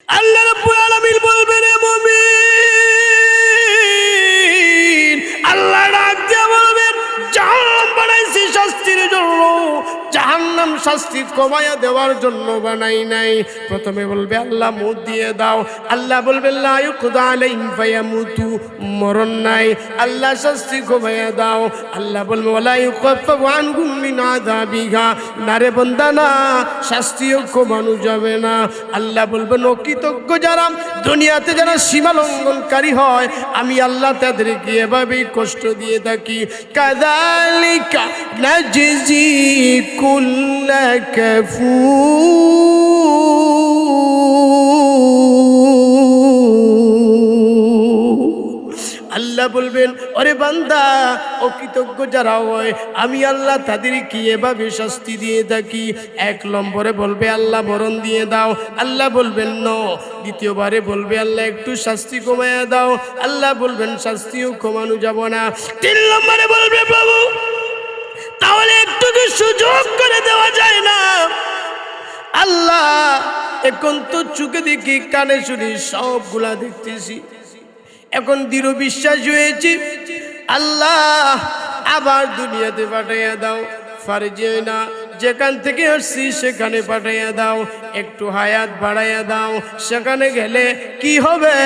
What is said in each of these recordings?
আল্লাহ রাব্বুল আলামিন বলবেন, এ মুমিন, আল্লাহ ডাক দিয়ে বলবেন, জাহান্নাম বানাইছি শাস্তির জন্য, জাহান্নাম শাস্তি কমায়া দেওয়ার জন্য বানাই নাই। প্রথমে বলবে আল্লাহ মুদ দিয়ে দাও, আল্লাহ বলবে লা ইউকদা আলাইহিম ফায়ামুতু, মরণ নাই, আল্লাহ শাস্তি কমায়া দাও। আল্লাহ বলবে ওয়ালা ইউকাফফাফু আনহুম মিন আযাবিহা, না রে বান্দা না, শাস্তিও কমানো যাবে না। আল্লাহ বলবেন অকৃতজ্ঞ যারা, দুনিয়াতে যারা সীমা লঙ্ঘনকারী হয়, আমি আল্লাহ তাদেরকে এভাবেই কষ্ট দিয়ে থাকি। কাযালিকা নাজজি কুল্লা কাফুর। আল্লাহ বলবেন, ওরে বান্দা, অকৃতজ্ঞ যারা হয় আমি আল্লাহ তাদেরকে এভাবে শাস্তি দিয়ে থাকি। এক নম্বরে বলবে আল্লাহ মরণ দিয়ে দাও, আল্লাহ বলবেন ন। দ্বিতীয়বারে বলবে আল্লাহ একটু শাস্তি কমায়া দাও, আল্লাহ বলবেন শাস্তিও কমানো যাব না। তিন নম্বরে বলবে প্রভু তাহলে একটু কি সুযোগ করে দেওয়া যায় না? আল্লাহ এখন তো চোখে দেখি কানে শুনি সবগুলা দেখতেছি, এখন দৃঢ় বিশ্বাস হয়েছি, আল্লাহ আবার দুনিয়াতে পাঠাইয়া দাও, ফারজি না, যেখান থেকে আসছি সেখানে পাঠাইয়া দাও, একটু হায়াত বাড়াইয়া দাও, সেখানে গেলে কি হবে?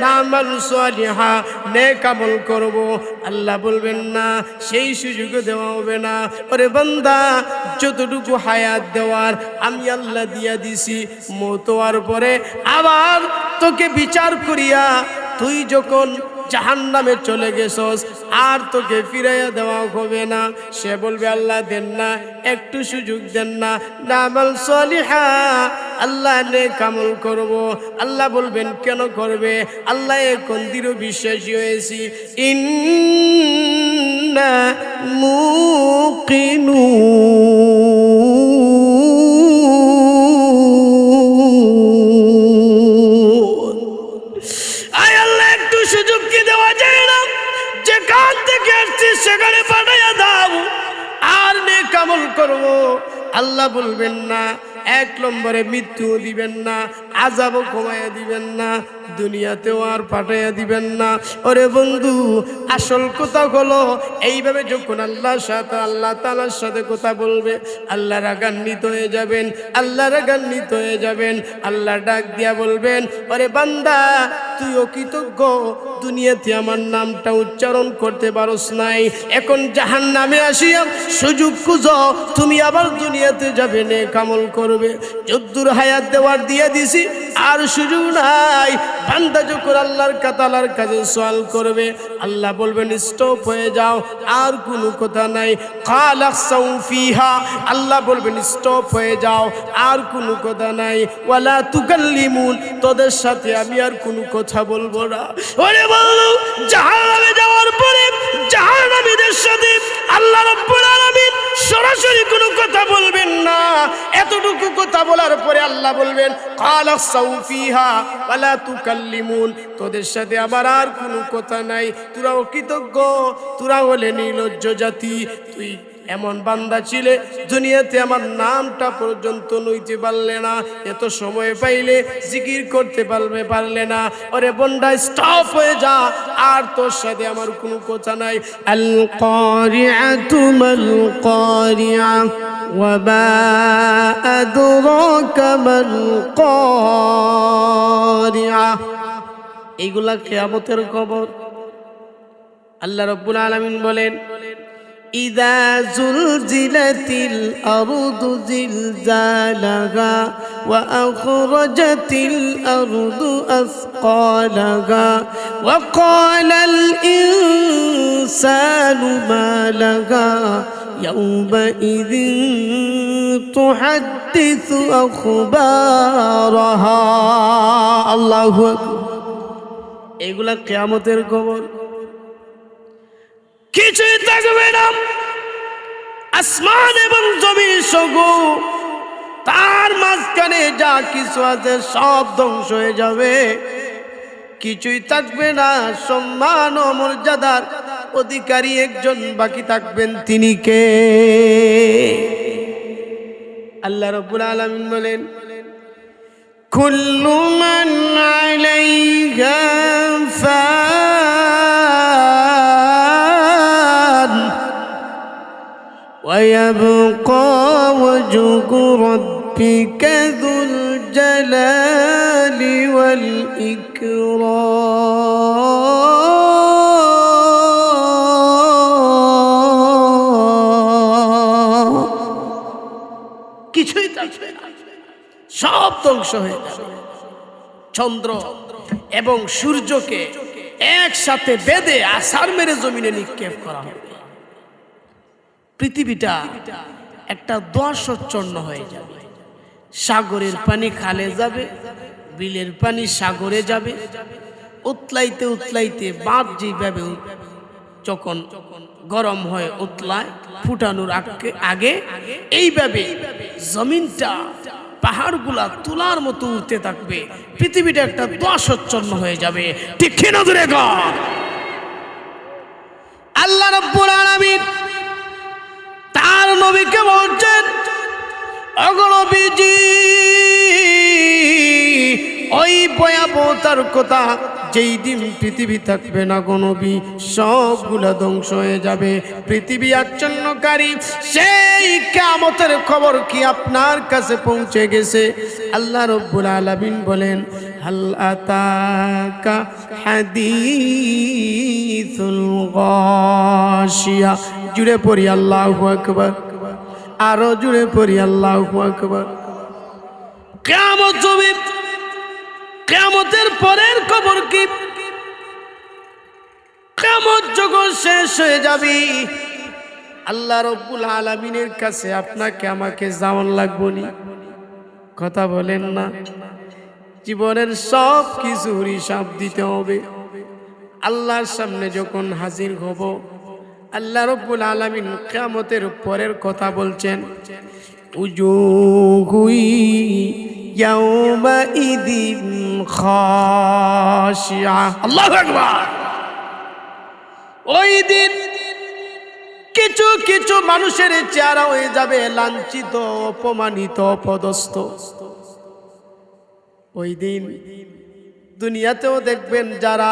নামাল সালিহা, নেক আমল করব। আল্লাহ বলবেন না, সেই সুযোগ দেওয়া হবে না। ওরে বান্দা, যতটুকু হায়াত দেওয়ার আমি আল্লাহ দিয়া দিছি, মওত হওয়ার পরে আবার তোকে বিচার করিয়া তুই যখন জাহান্নামে চলে গেছস, আর তোকে ফিরাইয়া দেওয়া হবে না। সে বলবে আল্লাহ দেন না, একটু সুযোগ দেন না, নামাল সালিহা, আল্লাহ নেক আমল করব। আল্লাহ বলবেন কেন করবে? আল্লাহ এখন দৃঢ় বিশ্বাসী হয়েছি, ইন্না মুকিনুন। আয় আল্লাহ একটু সুযোগ কি দেওয়া যায় না? যেখান থেকে আসছি সেখানে পাঠাইয়া দাও, আর নেক আমল করব। আল্লাহ বলবেন না, এক নম্বরে মৃত্যু দিবেন না, আযাবও কমাইয়া দিবেন না, দুনিয়াতেও আর পাঠাইয়া দিবেন না। ওরে বন্ধু, আসল কথা হলো এইভাবে যখন আল্লাহর সাথে, আল্লাহ তাআলার সাথে কথা বলবে, আল্লাহ রাগান্বিত হয়ে যাবেন, আল্লাহ রাগান্বিত হয়ে যাবেন। আল্লাহ ডাক দিয়া বলবেন, ওরে বান্দা, তুই অকৃতজ্ঞ, দুনিয়াতে আমার নামটা উচ্চারণ করতে পারস নাই, এখন জাহান্নামে আসিয়া সুযোগ খুঁজো, তুমি আবার দুনিয়াতে যাবে, নেক আমল করবে। যদ্দুর হায়াত দেওয়ার দিয়ে দিছি, আর সুযোগ নাই। বান্দা যখন আল্লাহর তাআলার কাছে সওয়াল করবে, আল্লাহ বলবেন স্টপ হয়ে যাও, আর কোনো কথা নাই। ক্বালা সাউফিহা, আল্লাহ বলবেন স্টপ হয়ে যাও, আর কোনো কথা নাই। ওয়ালা তুকাল্লিমুন, তোদের সাথে আমি আর কোনো কথা বলবো না। ওরে বলু, জাহান্নামে যাওয়ার পরে জাহান্নামীদের সাথে আল্লাহ রাব্বুল আলামিন সরাসরি কোনো কথা বলবেন না। এতটুকু কথা বলার পরে আল্লাহ বলবেন, ক্বালা সাউফিহা ওয়ালা তুকাল্লিমুন, তোদের সাথে আমার আর কোনো কথা নাই। তোরা অকৃতজ্ঞ, তোরা হলে নির্লজ্জ জাতি। তুই এমন বান্দা ছিলে, দুনিয়াতে আমার নামটা পর্যন্ত লইতে পারলে না, এত সময় পাইলে জিকির করতে পারলে না। ওরে বন্ডা, স্টপ হয়ে যা, আর তোর সাথে আমার কোনো কথা নাই। আল কারিআতু মাল কারিআ ওয়া মা আদরাকা মাল কারিআ। এইগুলা কিয়ামতের খবর। আল্লাহ রাব্বুল আলামিন বলেন, ইযা যুলজিলাতিল আরদু জিলজালাহা ওয়া আখরাজাতিল আরদু আসকালাহা ওয়া ক্বালাল ইনসানু মা লাহা ইয়াওমাইযিন তুহাদ্দিসু আখবারাহা। আল্লাহু আকবার। এগুলা কিয়ামতের খবর। কিছুই থাকবে না, আসমান এবং জমিন সহ তার মাঝখানে যা কিছু আছে সব ধ্বংস হয়ে যাবে, কিছুই থাকবে না। সম্মান ও মর্যাদার অধিকারী একজন বাকি থাকবেন, তিনি কে? আল্লাহ রাব্বুল আলামিন বলেন, কুল্লু মান ويبقى وجه ربك ذو الجلال والإكرام কিছুই থাকবে না, সব ধ্বংস হয়ে যাবে। চন্দ্র এবং সূর্যকে একসাথে বেঁধে আছাড় মেরে জমিনে নিক্ষেপ করা হবে। পৃথিবীটা একটা দোয়াশচ্ছন্ন হয়ে যাবে। সাগরের পানি খালে যাবে, বিলের পানি সাগরে যাবে, উতলাইতে উতলাইতে বাঁধ যেভাবে যখন গরম হয় উতলায় ফুটানোর আগে এইভাবে জমিনটা পাহাড়গুলা তুলার মতো উঠতে থাকবে। পৃথিবীটা একটা দোয়াশচ্ছন্ন হয়ে যাবে। ঠিক কি না জোরে কর? আল্লাহ রাব্বুল আলামিন তার নবীকে বলছেন, ওগো নবীজি, ওই ভয়াবহতার কথা যেই দিন পৃথিবী থাকবে না গো নবী, সবগুলা ধ্বংস হয়ে যাবে। পৃথিবী আচ্ছন্নকারী সেই কিয়ামতের খবর কি আপনার কাছে পৌঁছে গেছে? আল্লাহ রাব্বুল আলামিন বলেন, হাল আতাকা হাদিসুল গাশিয়া। জুড়ে পড়ি আল্লাহু আকবার, আরো জুড়ে পড়ি আল্লাহু আকবার। কিয়ামত হবে, কিয়ামতের পরের খবর কি? কিয়ামত যখন শেষ হয়ে যাবে, আল্লাহ রাব্বুল আলামিনের কাছে আপনাকে আমাকে যাওয়ান লাগবে নি? কথা বলেন না? জীবনের সব কিছুর হিসাব দিতে হবে। আল্লাহর সামনে যখন হাজির হব, আল্লাহ রাব্বুল আলামিন কিয়ামতের পরের কথা বলছেন, উজুহুই ইয়াউমাইদিন খাশিয়া। আল্লাহু আকবার। ওই দিন কিছু কিছু মানুষের চেহারা হয়ে যাবে লাঞ্ছিত, অপমানিত, অপদস্থ। ওই দিন দুনিয়াতেও দেখবেন যারা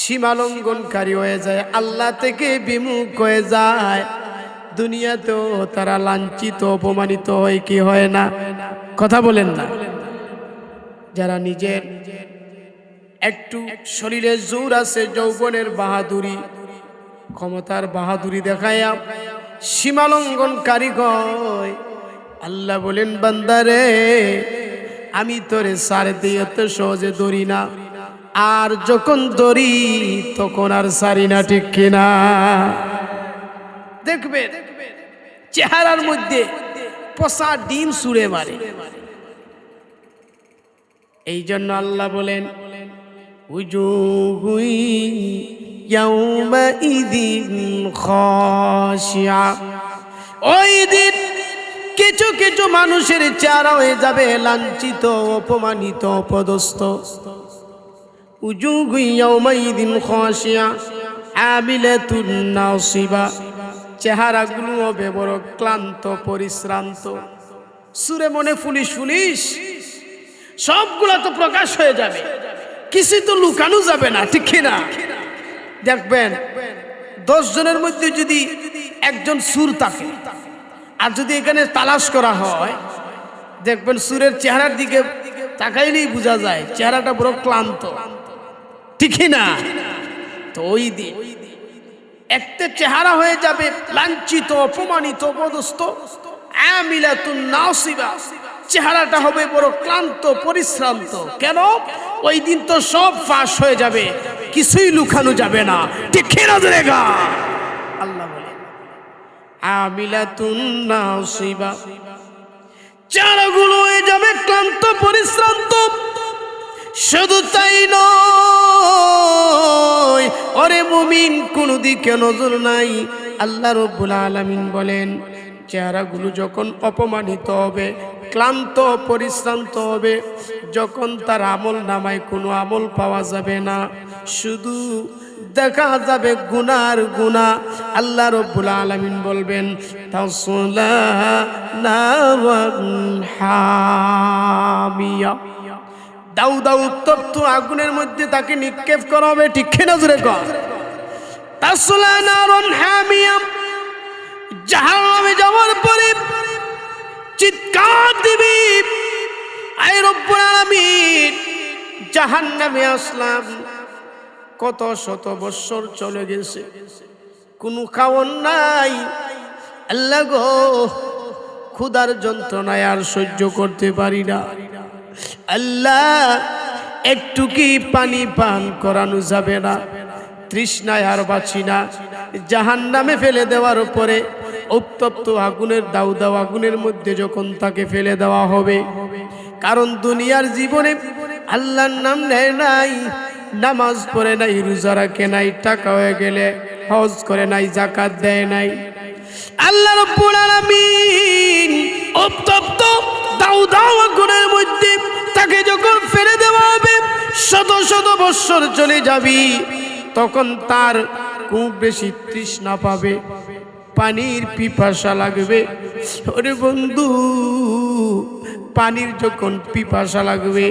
সীমালঙ্ঘনকারী হয়ে যায়, আল্লাহ থেকে বিমুখ হয়ে যায়, দুনিয়াতেও তারা লাঞ্ছিত, অপমানিত হয় কি হয় না? কথা বলেন না? যারা নিজের একটু শরীরে জোর আছে, যৌবনের বাহাদুরি, ক্ষমতার বাহাদুরি দেখায়া সীমালঙ্ঘনকারী হয়, আল্লাহ বলেন, বান্দারে আমি তোরে সারে দিয়ে এত সহজে ধরি না, আর যখন ধরি তখন আর সারি না। ঠিক কিনা? দেখবে চেহারার মধ্যে পচা ডিম ছুঁড়ে মারে। এই জন্য আল্লাহ বলেন, উজুহুই ইয়াউমাইদিন খাশিয়া। ওই দিন কিছু কিছু মানুষের চেহারা হয়ে যাবে লাঞ্ছিত, অপমানিত, অপদস্থ। উজুহুই ইয়াউমাইদিন খাশিয়া আমিলাতুন নাসিবা। চেহারাগুলো হবে বড় ক্লান্ত, পরিশ্রান্ত। সুরে মনে পুলিশ পুলিশ, সবগুলা তো প্রকাশ হয়ে যাবে, কিছু তো লুকানো যাবে না। ঠিক না? দেখবেন 10 জনের মধ্যে যদি একজন সুর থাকে, আর যদি এখানে তালাশ করা হয়, দেখবেন সুরের চেহারার দিকে তাকাইলেই বোঝা যায় চেহারাটা বড় ক্লান্ত। ঠিক না? তো ওই দিন একটা চেহারা হয়ে যাবে লাঞ্ছিত, অপমানিত, অপদস্থ। আমিলাতুন নাসিবা, চেহারাটা হবে বড় ক্লান্ত, পরিশ্রান্ত। কেন? ওই দিন তো সব ফাঁস হয়ে যাবে, কিছুই লুকানো যাবে না। ঠিক না? জোরেগা আল্লাহ বলে, আমিলাতুন নাসিবা, চেহারাগুলো হয়ে যাবে ক্লান্ত, পরিশ্রান্ত। শুধু তাই নয়, ওরে মুমিন, কোন দিকে নজর নাই। আল্লাহ রাব্বুল আলামিন বলেন, চেহারাগুলো যখন অপমানিত হবে, ক্লান্ত, পরিশ্রান্ত হবে, যখন তার আমল নামায় কোনো আমল পাওয়া যাবে না, শুধু দেখা যাবে গুনার গুনাহ। আল্লাহ রাব্বুল আলামিন বলবেন, তাসলা নারান হামিয়া, দাউ দাউ উত্তপ্ত আগুনের মধ্যে তাকে নিক্ষেপ করা হবে। ঠিক না? জোরে কর। তাসলা নারান হামিয়া, জাহান্নামে যাওয়ার পরে চিৎকার দিবি, আয় রব্বুল আলামিন জাহান্নামে আসলাম, কত শত বৎসর চলে গেছে, কোনো খাওয়ার নাই, আল্লাহ গো ক্ষুধার যন্ত্রণায় আর সহ্য করতে পারি না, আল্লাহ একটু কি পানি পান করানো যাবে না, তৃষ্ণায় আর বাঁচি না। জাহান্নামে ফেলে দেওয়ার পরে উত্তপ্ত আগুনের দাউ দাউ আগুনের মধ্যে যখন তাকে ফেলে দেওয়া হবে, কারণ দুনিয়ার জীবনে আল্লাহর নাম নেয় নাই, নামাজ পড়ে নাই, রোজা রাখে নাই, টাকা হয়ে গেলে হজ করে নাই, যাকাত দেয় নাই, আল্লাহ রাব্বুল আলামিন উত্তপ্ত দাউ দাউ আগুনের মধ্যে তাকে যখন ফেলে দেওয়া হবে, শত শত বৎসর চলে যাবি, তখন তার খুব বেশি তৃষ্ণা পাবে, পানির পিপাসা লাগবে। ওরে বন্ধু, পানির যখন পিপাসা লাগবে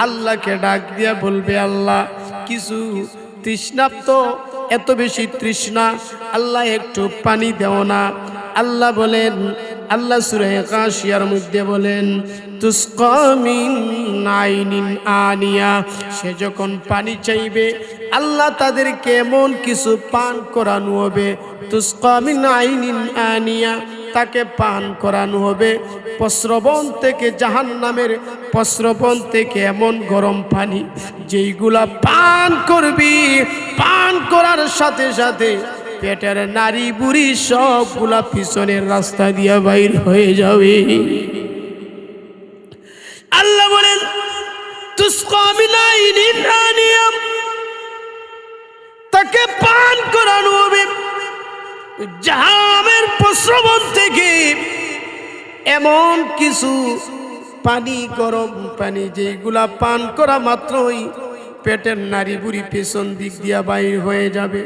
আল্লাহকে ডাক দিয়া বলবে, আল্লাহ কিছু তৃষ্ণাপ্ত, এত বেশি তৃষ্ণা, আল্লাহ একটু পানি দেও না। আল্লাহ বলেন, আল্লাহ সূরা গাশিয়ার মধ্যে বলেন, তুসকা মিন আইনিন আনিয়া, সে যখন পানি চাইবে আল্লাহ তাদেরকে এমন কিছু পান করানো হবে, তুসকা মিন আইনিন আনিয়া, তাকে পান করানো হবে প্রস্রবণ থেকে, জাহান্নামের প্রস্রবণ থেকে এমন গরম পানি, যেইগুলা পান করবি, পান করার সাথে সাথে পেটের নারী বুড়ি সবগুলা পিছনের রাস্তা দিয়ে বাইর হয়ে যাবে। আল্লাহ বলেন, তুসকা মিন আইনিন আনিয়া, তাকে পান করানো হবে জাহান্নামের প্রস্রবণ থেকে এমন কিছু পানি, গরম পানি, যেগুলা পান করা মাত্রই পেটের নারী বুড়ি পেছন দিক দিয়া বাইর হয়ে যাবে।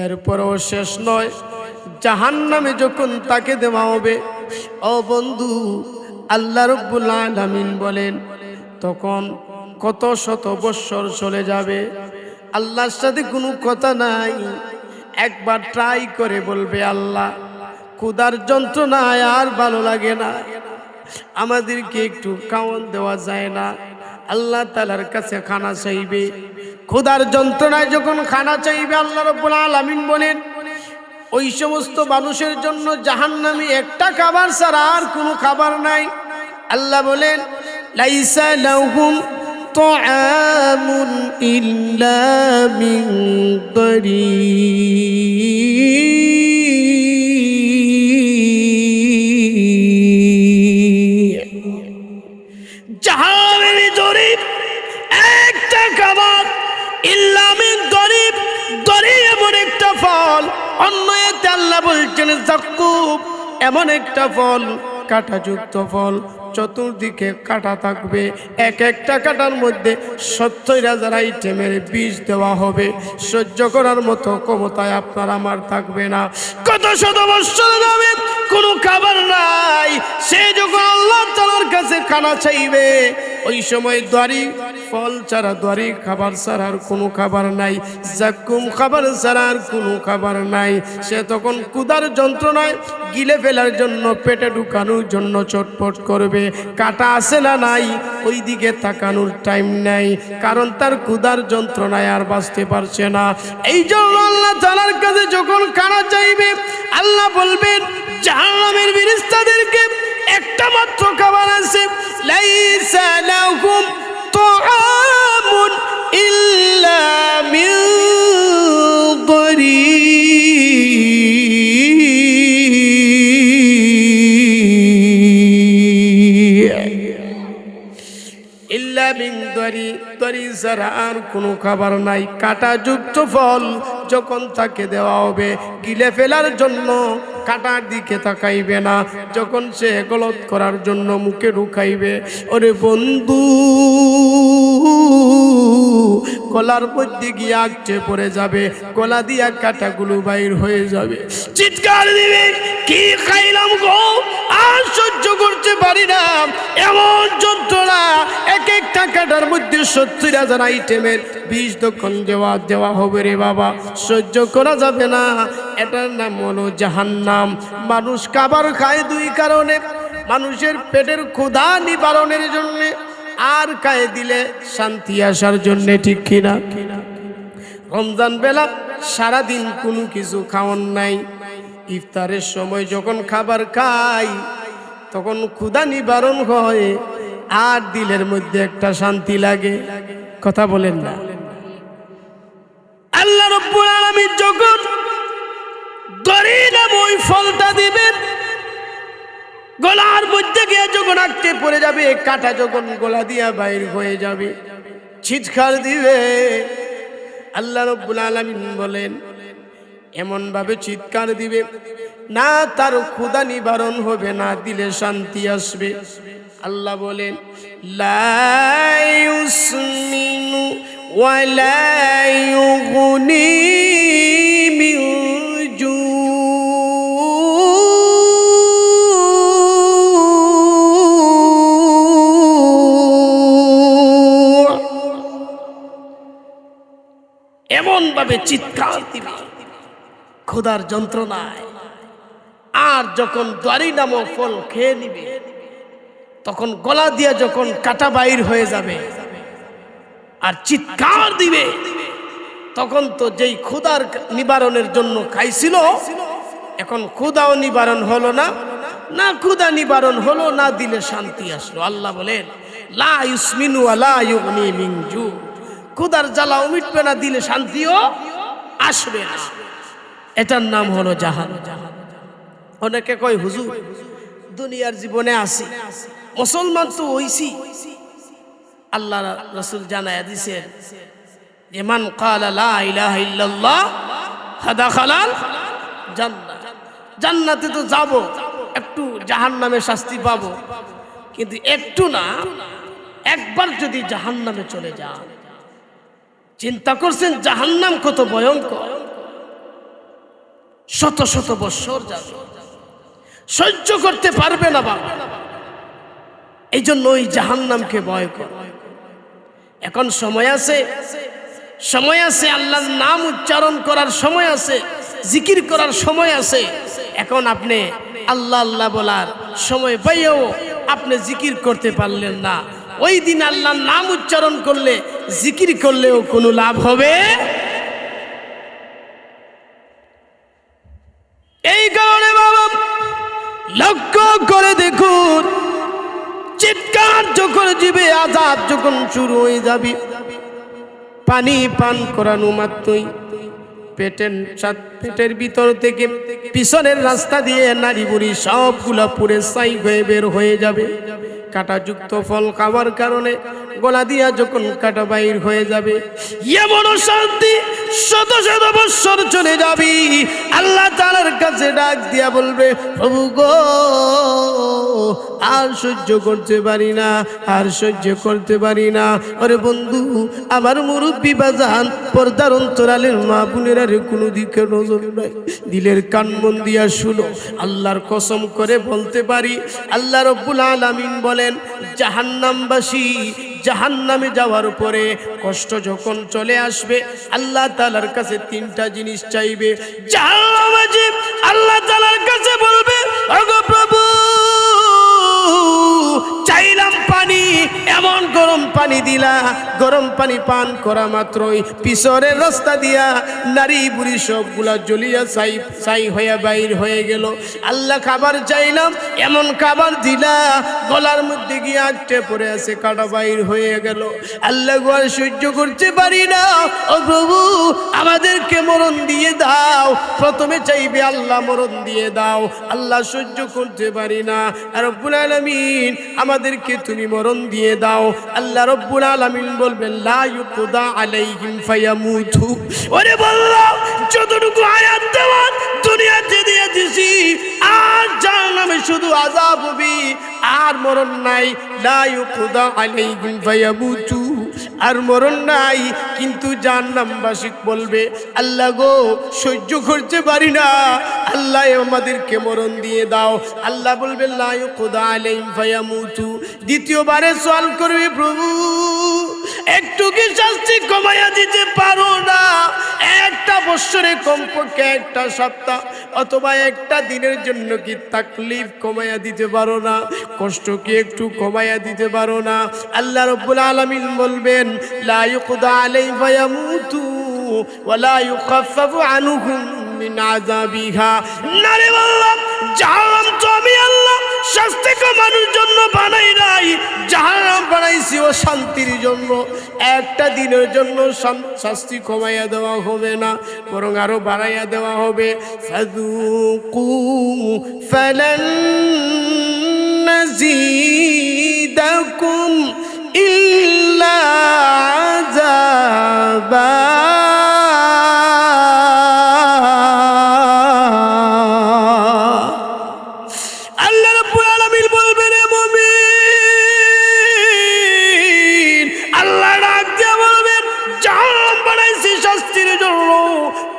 এরপরও শেষ নয়, জাহান্নামে যখন তাকে দেওয়া হবে, ও বন্ধু, আল্লাহ রাব্বুল আলামিন বলেন, তখন কত শত বৎসর চলে যাবে, আল্লাহর সাথে কোনো কথা নাই, একবার ট্রাই করে বলবে, আল্লাহ ক্ষুধার যন্ত্রণায় আর ভালো লাগে না, আমাদেরকে একটু খাওয়ান দেওয়া যায় না। আল্লাহ তাআলার কাছে খানা চাইবে, ক্ষুধার যন্ত্রণায় যখন খানা চাইবে, আল্লাহ রাব্বুল আলামিন বলেন, ওই সমস্ত মানুষের জন্য জাহান্নামে একটা খাবার ছাড়া আর কোনো খাবার নাই। আল্লাহ বলেন, লাইসা লাহুম তাআমুন ইল্লা মিন দরি, জাহান্নামের ভিতরে একটা খাবার, ইল্লা মিন দরি, দরি এমন একটা ফল, অন্য এতে আল্লাহ বলছেন যাকুব, এমন একটা ফল, কাঁটাযুক্ত ফল, চতুর্দিকে কাঁটা থাকবে, এক একটা কাঁটার মধ্যে 70,000 আইটেমের বীজ দেওয়া হবে, সহ্য করার মতো ক্ষমতায় আপনার আমার থাকবে না। কত শত বৎসর যাবে, কোনো খাবার নাই, সে যখন আল্লাহ তাআলার কাছে খানা চাইবে, ওই সময় দাড়ি ফল ছাড়া, দাড়ি খাবার ছাড়া আর কোনো খাবার নাই, জাকুম খাবার ছাড়া আর কোনো খাবার নাই, সে তখন ক্ষুধার যন্ত্রণায় গিলে ফেলার জন্য, পেটে ঢুকানোর জন্য চটপট করবে, কাটা আছে না নাই ওই দিকে তাকানোর টাইম নাই, কারণ তার ক্ষুধার যন্ত্রণায় আর বাঁচতে পারছে না। এই জন্য আল্লাহ তাআলার কাছে যখন খানা চাইবে, আল্লাহ বলবেন জাহান্নামের ফেরেশতাদেরকে, একটা মাত্র খাবার আছে, লাইসা লাহুম তাআমুন ইল্লা মিন দরি, ইল্লা মিন দরি, দরি ছাড়া আর কোনো খাবার নাই, কাঁটাযুক্ত ফল যখন তাকে দেওয়া হবে, গিলে ফেলার জন্য কাঁটার দিকে তাকাইবে না, যখন সে গলত করার জন্য মুখে ঢুকাইবে, ওরে বন্ধু, গলার মধ্যে গিয়ে আটকে পড়ে যাবে, গলা দিয়া কাঁটাগুলো বাইর হয়ে যাবে, চিৎকার দিবে, কি খাইলাম গো, আর সহ্য করতে পারি না, এমন যন্ত্রণা, এক একটা কাঁটার মধ্যে 70,000 আইটেমের বিষ যখন দেওয়া হবে রে বাবা, সহ্য করা যাবে না। এটার নাম হলো জাহান্নাম। মানুষ খাবার খায় দুই কারণে, মানুষের পেটের ক্ষুধা নিবারণের জন্য, আর খায় দিলে শান্তি আসার জন্য, ঠিক কিনা? রমজান বেলা সারাদিন কোনো কিছু খাওয়ান নাই, ইফতারের সময় যখন খাবার খাই তখন ক্ষুধা নিবারণ হয় আর দিলের মধ্যে একটা শান্তি লাগে। কথা বলেন না? আল্লাহ রাব্বুল আলামিন যখন দড়ি নামে ওই ফলটা দিবেন, গলার মধ্যে গিয়ে যখন আটকে পড়ে যাবে, কাঁটা যখন গলা দিয়া বাইর হয়ে যাবে, চিৎকার দিবে। আল্লাহ রাব্বুল আলামিন বলেন এমন ভাবে চিৎকার দিবে, না তার ক্ষুধা নিবারণ হবে, না দিলে শান্তি আসবে। আল্লাহ বলেন লা ইউসমিনু ওয়া লা ইউগনি মিন জু। এমন ভাবে চিৎকার দিবে ক্ষুধার যন্ত্রণায়। আর যখন দাড়ি নামক ফল খেয়ে নিবে, তখন গলা দিয়া যখন কাটা বাইর হয়ে যাবে আর চিৎকার দিবে, তখন তো যেই ক্ষুধার নিবারণের জন্য খাইছিল, এখন ক্ষুধাও নিবারণ হলো না, না ক্ষুধা নিবারণ হলো, না দিলে শান্তি আসলো। আল্লাহ বলেন লা ইউসমিনু ওয়া লা ইউগনি মিন জু। ক্ষুধার জ্বালাও মিটবে না, দিলে শান্তিও আসবে না। এটার নাম হলো জাহান্নাম। অনেকে কয় হুজুর দুনিয়ার জীবনে আসি, মুসলমান তো হইছি। আল্লাহ রাসূল জানায়া দিয়েছেন যে মান ক্বালা লা ইলাহা ইল্লাল্লাহ দাখালাল জান্নাহ। জান্নাতে তো যাব, একটু জাহান্নামে শাস্তি পাবো, কিন্তু একটু না, একবার যদি জাহান্নামে চলে যান, চিন্তা করছেন জাহান্নাম কত ভয়ঙ্কর। শত শত বছর যাবে, সহ্য করতে পারবে না বাবা। এই জন্য ওই জাহান্নামকে ভয় কর। এখন সময় আছে, সময় আছে, আল্লাহর নাম উচ্চারণ করার সময় আছে, জিকির করার সময় আছে। এখন আপনি আল্লাহ আল্লাহ বলার সময় পাইও আপনি জিকির করতে পারলেন না, ওই দিন আল্লাহর নাম উচ্চারণ করলে, জিকির করলেও কোনো লাভ হবে। এই কারণে বাবা লক্ষ্য করে দেখুন, চিৎকার যখন জিবে আযাব যখন শুরু হয়ে যাবে, পানি পান করানো মাত্রই পেটের ভিতর থেকে পিছনের রাস্তা দিয়ে নারী বুড়ি সবগুলা পুড়ে ছাই হয়ে বের হয়ে যাবে। কাঁটাযুক্ত ফল খাওয়ার কারণে গলা দিয়া যখন কাঁটা বাইর হয়ে যাবে, এমন শান্তি শত শত বছর চলে যাবি। আল্লাহ তাআলার কাছে ডাক দিয়া বলবে প্রভু গো, আর সহ্য করতে পারি না, আর সহ্য করতে পারি না। আরে বন্ধু, আমার মুরব্বী বাজান, পর্দার অন্তরালের মা বোনেরা রে, কোনো দিকে নজর নাই, দিলের কান মন দিয়া শুনো। আল্লাহর কসম করে বলতে পারি, আল্লাহ রাব্বুল আলামিন বলেন জাহান্নামবাসী জাহান্নামে যাওয়ার পরে কষ্ট যখন চলে আসবে, আল্লাহ তাআলার কাছে তিনটা জিনিস চাইবে। জাহান্নামবাসী আল্লাহ তাআলার কাছে বলবে ওগো প্রভু, চাইলাম পানি, এমন গরম পানি দিলা, গরম পানি পান করা মাত্রই পিছনের রাস্তা দিয়া নারী বুড়ি সবগুলা জ্বলিয়া ছাই হইয়া বাইর হয়ে গেল। আল্লাহ খাবার চাইলাম, এমন খাবার দিলা, গলার মধ্যে গিয়ে আটকে পড়ে আছে, কাটা বাইর হয়ে গেল। আল্লাহ গো, আর সহ্য করতে পারি না, ও প্রভু আমাদেরকে মরণ দিয়ে দাও। প্রথমে চাইবে আল্লাহ মরণ দিয়ে দাও, আল্লাহ সহ্য করতে পারি না, আর রব্বুল আলামিন আমাদেরকে তুমি মরণ দিয়ে দাও। আল্লাহ রব্বুল আলামিন বলবেন লা ইউকদা আলাইহিম ফায়ামুতু। ওরে বললাম যতটুকু আয়াত দেওয়া দুনিয়াতে দিয়ে দিছি, আর জাহান্নামে শুধু আযাব হবে, আর মরণ নাই। লা ইউকদা আলাইহিম ফায়ামুতু, আর মরণ নাই। কিন্তু জাহান্নামবাসী বলবে আল্লাহ গো, সহ্য করতে পারি না, আল্লাহ আমাদেরকে মরণ দিয়ে দাও। আল্লাহ বলবে লা ইউকদা আলাইহিম ফায়ামুতু। দ্বিতীয়বারে সওয়াল করবে প্রভু, কি শাস্তি কমাইয়া দিতে পারো না? একটা বছরে কমপক্ষে একটা সপ্তাহ অথবা একটা দিনের জন্য কি তাকলিফ কমাইয়া দিতে পারো না? কষ্ট কি একটু কমাইয়া দিতে পারো না? আল্লাহ রাব্বুল আলামিন বলবেন লা ইউকদা আলাইহিম ফায়ামুতু ওয়া লা ইউখাফফাফু আনহুম মিন আযাবিহা। নারে আল্লাহ, জাহান্নাম তো আমি আল্লাহ শাস্তি কমানোর জন্য বানাই নাই, জাহান্নাম বানাইছি ও শান্তির জন্য। একটা দিনের জন্য শাস্তি কমাইয়া দেওয়া হবে না, বরং আরো বাড়াইয়া দেওয়া হবে। ফাযুকু ফালান নাযীদাকুম ইল্লা আযাবা। আল্লাহ রাব্বুল আলামিন বলবেন, এ মুমিন, আল্লাহ ডাক দিয়া বলবেন, জাহান্নাম বানাইছি শাস্তির জন্য,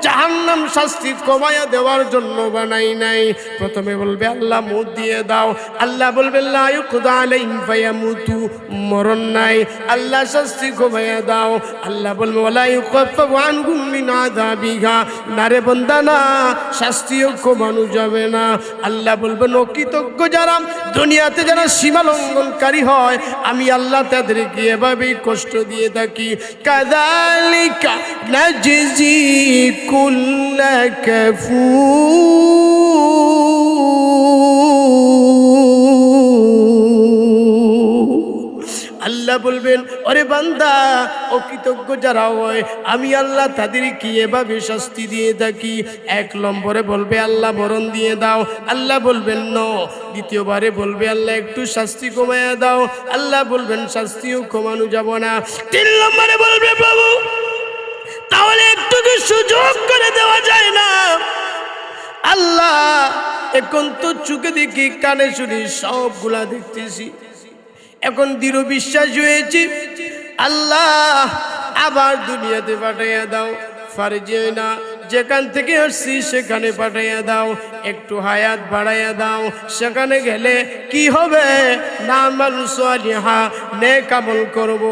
জাহান্নাম শাস্তি কমাইয়া দেওয়ার জন্য বানাই নাই। প্রথমে বলবে আল্লাহ মউত দিয়ে দাও, আল্লাহ বলবেন লা ইউকদা আলাইহিম ফায়ামুতু, মরণ নাই, আল্লাহ শাস্তি কমাইয়া দাও। আল্লাহ বলবে ওয়ালা ইউখাফফাফু আনহুম মিন আযাবিহা, নারে বান্দা না, শাস্তিও কমানো যাবে না। আল্লাহ বলবেন অকৃতজ্ঞ যারা, দুনিয়াতে যারা সীমা লঙ্ঘনকারী হয়, আমি আল্লাহ তাদেরকে এভাবেই কষ্ট দিয়ে থাকি। কাযালিকা নাজজি কুল্লা কাফুর। আল্লাহ বলবেন ওরে বান্দা, অকৃতজ্ঞ যারা হয় আমি আল্লাহ তাদেরকে এভাবে শাস্তি দিয়ে থাকি। এক নম্বরে বলবে আল্লাহ মরণ দিয়ে দাও, আল্লাহ বলবেন ন। দ্বিতীয়বারে বলবে আল্লাহ একটু শাস্তি কমাইয়া দাও, আল্লাহ বলবেন শাস্তিও কমানো যাব না। তিন নম্বরে বলবে প্রভু তাহলে একটু কি সুযোগ করে দেওয়া যায় না? আল্লাহ এখন তো চোখে দেখি কানে শুনি সবগুলা দেখতেছি, এখন দৃঢ় বিশ্বাস হয়েছি, আল্লাহ আবার দুনিয়াতে পাঠাইয়া দাও। ফারজি না, যেখান থেকে আসছি সেখানে পাঠাইয়া দাও, একটু হায়াত বাড়াইয়া দাও। সেখানে গেলে কি হবে? নামাল সালিহা, নেক আমল করব।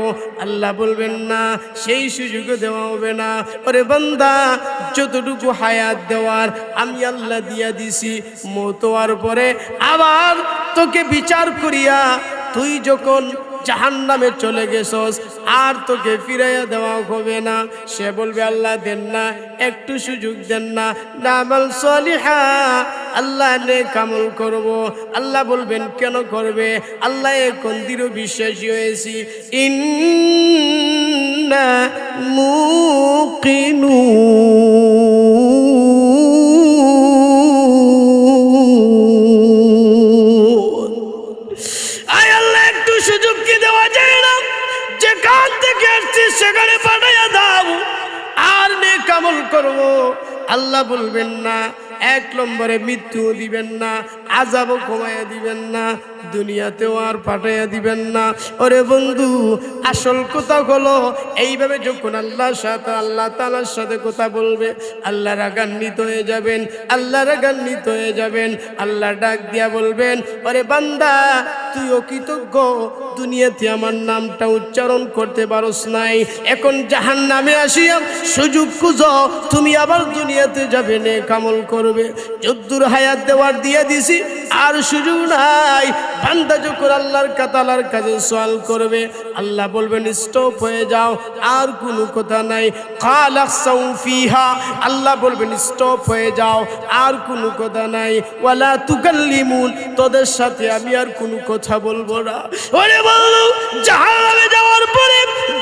আল্লাহ বলবেন না, সেই সুযোগ দেওয়া হবে না। ওরে বান্দা, যতটুকু হায়াত দেওয়ার আমি আল্লাহ দিয়া দিছি, মওত হওয়ার পরে আবার তোকে বিচার করিয়া তুই যখন জাহান্নামে চলে গেছস, আর তোকে ফিরাইয়া দেওয়া হবে না। সে বলবে আল্লাহ দেন না, একটু সুযোগ দেন না, নামাল সালিহা, আল্লাহ নেক আমল করব। আল্লাহ বলবেন কেন করবে? আল্লাহ এখন দৃঢ় বিশ্বাসী হয়েছি, ইন্না মুকিনুন। আয় আল্লাহ, একটু সুযোগ কি দেওয়া যায় না? যেখান থেকে আসছি সেখানে পাঠাইয়া দাও, আর নেক আমল করব। আল্লাহ বলবেন না, এক নম্বরে মৃত্যু দিবেন না, আযাবও কমাইয়া দিবেন না, দুনিয়াতেও আর পাঠাইয়া দিবেন না। ওরে বন্ধু, আসল কথা হলো এইভাবে যখন আল্লাহর সাথে আল্লাহ তাআলার সাথে কথা বলবে, আল্লাহ রাগান্বিত হয়ে যাবেন, আল্লাহ রাগান্বিত হয়ে যাবেন। আল্লাহ ডাক দিয়া বলবেন ওরে বান্দা, তুই অকৃতজ্ঞ, দুনিয়াতে আমার নামটা উচ্চারণ করতে পারোস নাই, এখন জাহান্নামে আসিয়া সুযোগ খুঁজো, তুমি আবার দুনিয়াতে যাবে, নেক আমল করবে। যদ্দুর হায়াত দেওয়ার দিয়ে দিছি, আর সুযোগ নাই। বান্দা যখন আল্লাহর তাআলার কাছে সওয়াল করবে, আল্লাহ বলবেন স্টপ হয়ে যাও, আর কোনো কথা নাই। খালাকসাউ ফিহা, আল্লাহ বলবেন স্টপ হয়ে যাও, আর কোনো কথা নাই। ওয়ালা তুকাল্লিমুন, তোদের সাথে আমি আর কোনো কথা বলবো না। ওরে বলো, জাহান্নামে যাওয়ার পরে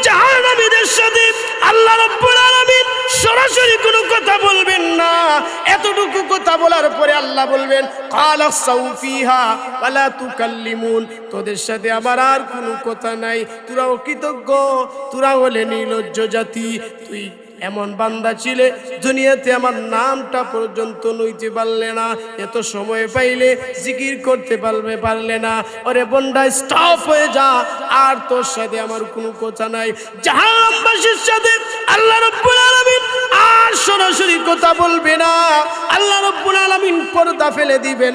জাহান্নামীদের সাথে আল্লাহ রাব্বুল আলামিন সরাসরি কোনো কথা বলবেন না। এতটুকু কথা বলার পরে আল্লাহ বলবেন খালাকসাউ ফিহা ওয়ালা তুকাল্লিমুন, তোদের সাথে আমার আর কোনো কথা নাই, তোরা অকৃতজ্ঞ, তোরা হলে নির্লজ্জ জাতি। তুই এমন বান্দা ছিলে, দুনিয়াতে আমার নামটা পর্যন্ত নইতে পারলে না, এত সময় পাইলে জিকির করতে পারলে না। ওরে বন্ডা, স্টপ হয়ে যা, আর তোর সাথে আমার কোনো কথা নাই। জাহান্নামবাসীর সাথে আল্লাহ রাব্বুল আলামিন আর সরাসরি কথা বলবে না। আল্লাহ রাব্বুল আলামিন পর্দা ফেলে দিবেন,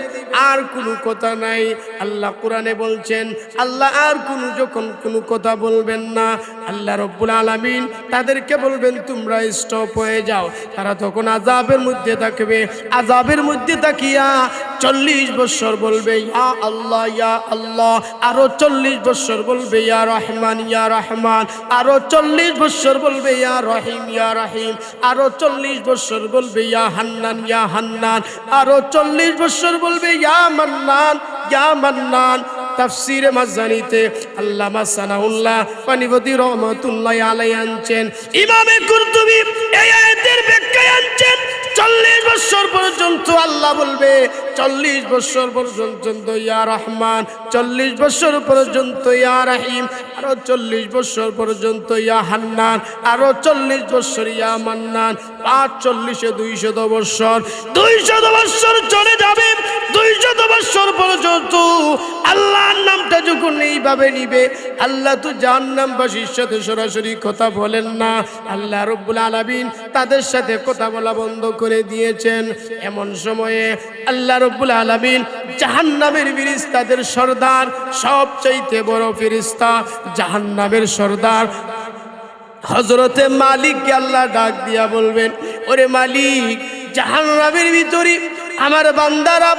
আর কোনো কথা নাই। আল্লাহ কোরআনে বলছেন, আল্লাহ আর যখন কোনো কথা বলবেন না, আল্লাহ রব্বুল আলামিন তাদেরকে বলবেন তোমরা স্টপ হয়ে যাও। তারা তখন আযাবের মধ্যে থাকবে। আযাবের মধ্যে তাকিয়া 40 বছর বলবে ইয়া আল্লাহ ইয়া আল্লাহ, আরো 40 বছর বলবে ইয়া রহমান ইয়া রহমান, আরো 40 বছর বলবে ইয়া রহিম ইয়া রহিম, আরো 40 বছর বলবে ইয়া হান্নান ইয়া হান্নান, আরো 40 বছর বলবে ইয়া মান্নান ইয়া মান্নান। তাফসীরে মাজানিতে আল্লামা সানাউল্লাহ পানিপতি রহমাতুল্লাহি আলাইহি আনছেন, ইমামে কুরতুবী এই আয়াতের ব্যাখ্যায় আনছেন 40 বছর পর্যন্ত আল্লাহ বলবে, 40 বছর পর্যন্ত ইয়া রহমান, 40 বছর পর্যন্ত ইয়া রহিম, আরো 40 বছর পর্যন্ত ইয়া হান্নান, আরো 40 বছর ইয়া মান্নান। 40 200 বছর, 200 বছর চলে যাবে। 200 বছর পর্যন্ত আল্লাহর নামটা যখন এইভাবে নিবে, আল্লাহ তো জাহান্নামবাসীর সাথে সরাসরি কথা বলেন না। আল্লাহ রব্বুল আলামিন তাদের সাথে কথা বলা বন্ধ করে দিয়েছেন। এমন সময়ে আল্লাহ রব্বুল আলামিন জাহান্নামের ফেরেশতাদের সরদার, সবচাইতে বড় ফেরেশতা জাহান্নামের সরদার হযরতে মালিককে আল্লাহ ডাক দিয়া বলবেন, ওরে মালিক, জাহান্নামের ভিতরে আমার বান্দারা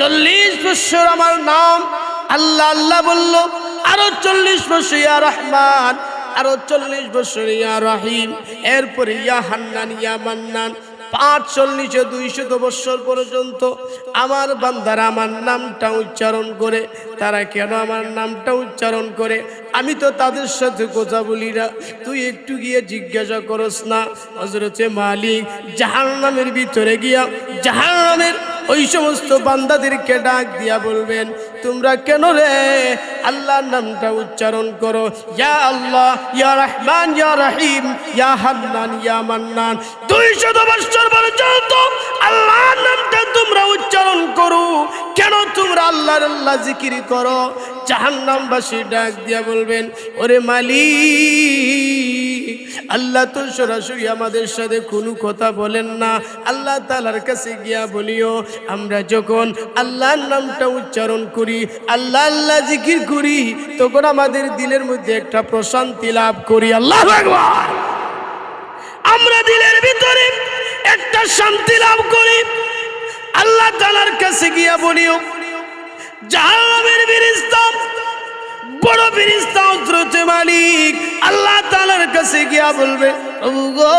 40 বছর আমার নাম আল্লাহ আল্লাহ বলল, আরো 40 বছর ইয়া রহমান, আরো 40 বছর ইয়া রহিম, এরপরে ইয়া হান্নান ইয়া মান্নান। 45 200 বছর পর্যন্ত আমার বান্দারা আমার নামটা উচ্চারণ করে। তারা কেন আমার নামটা উচ্চারণ করে? আমি তো তাদের সাথে কথা বলি না, তুই একটু গিয়ে জিজ্ঞাসা করস না। হযরতে মালিক জাহান্নামের ভিতরে গিয়া জাহান্নামের ওই সমস্ত বান্দাদেরকে ডাক দিয়া বলবেন, তোমরা কেন রে আল্লাহর নামটা উচ্চারণ করো, ইয়া আল্লাহ ইয়া রহমান ইয়া রহিম ইয়া হান্নান ইয়া মান্নান। 200 বছর পর্যন্ত আল্লাহর নামটা তোমরা উচ্চারণ করো, কেন তোমরা আল্লাহর আল্লাহ জিকির করো? জাহান্নামবাসী ডাক দিয়া বলবেন, ওরে মালিক, আল্লাহ তো সরাসরি আমাদের সাথে কোনো কথা বলেন না। আল্লাহ তাআলার কাছে গিয়া বলিও, আমরা যখন আল্লাহর নামটা উচ্চারণ করি, আল্লাহ আল্লাহ জিকির করি, তখন আমাদের দিলের মধ্যে একটা প্রশান্তি লাভ করি। আল্লাহু আকবার। আমরা দিলের ভিতরে একটা শান্তি লাভ করি। আল্লাহ তাআলার কাছে গিয়া বলিও, জাহান্নামের ফেরেশতা, বড় ফেরেশতা হযরতে মালিক আল্লাহ তাআলার কাছে গিয়া বলবে, ওগো,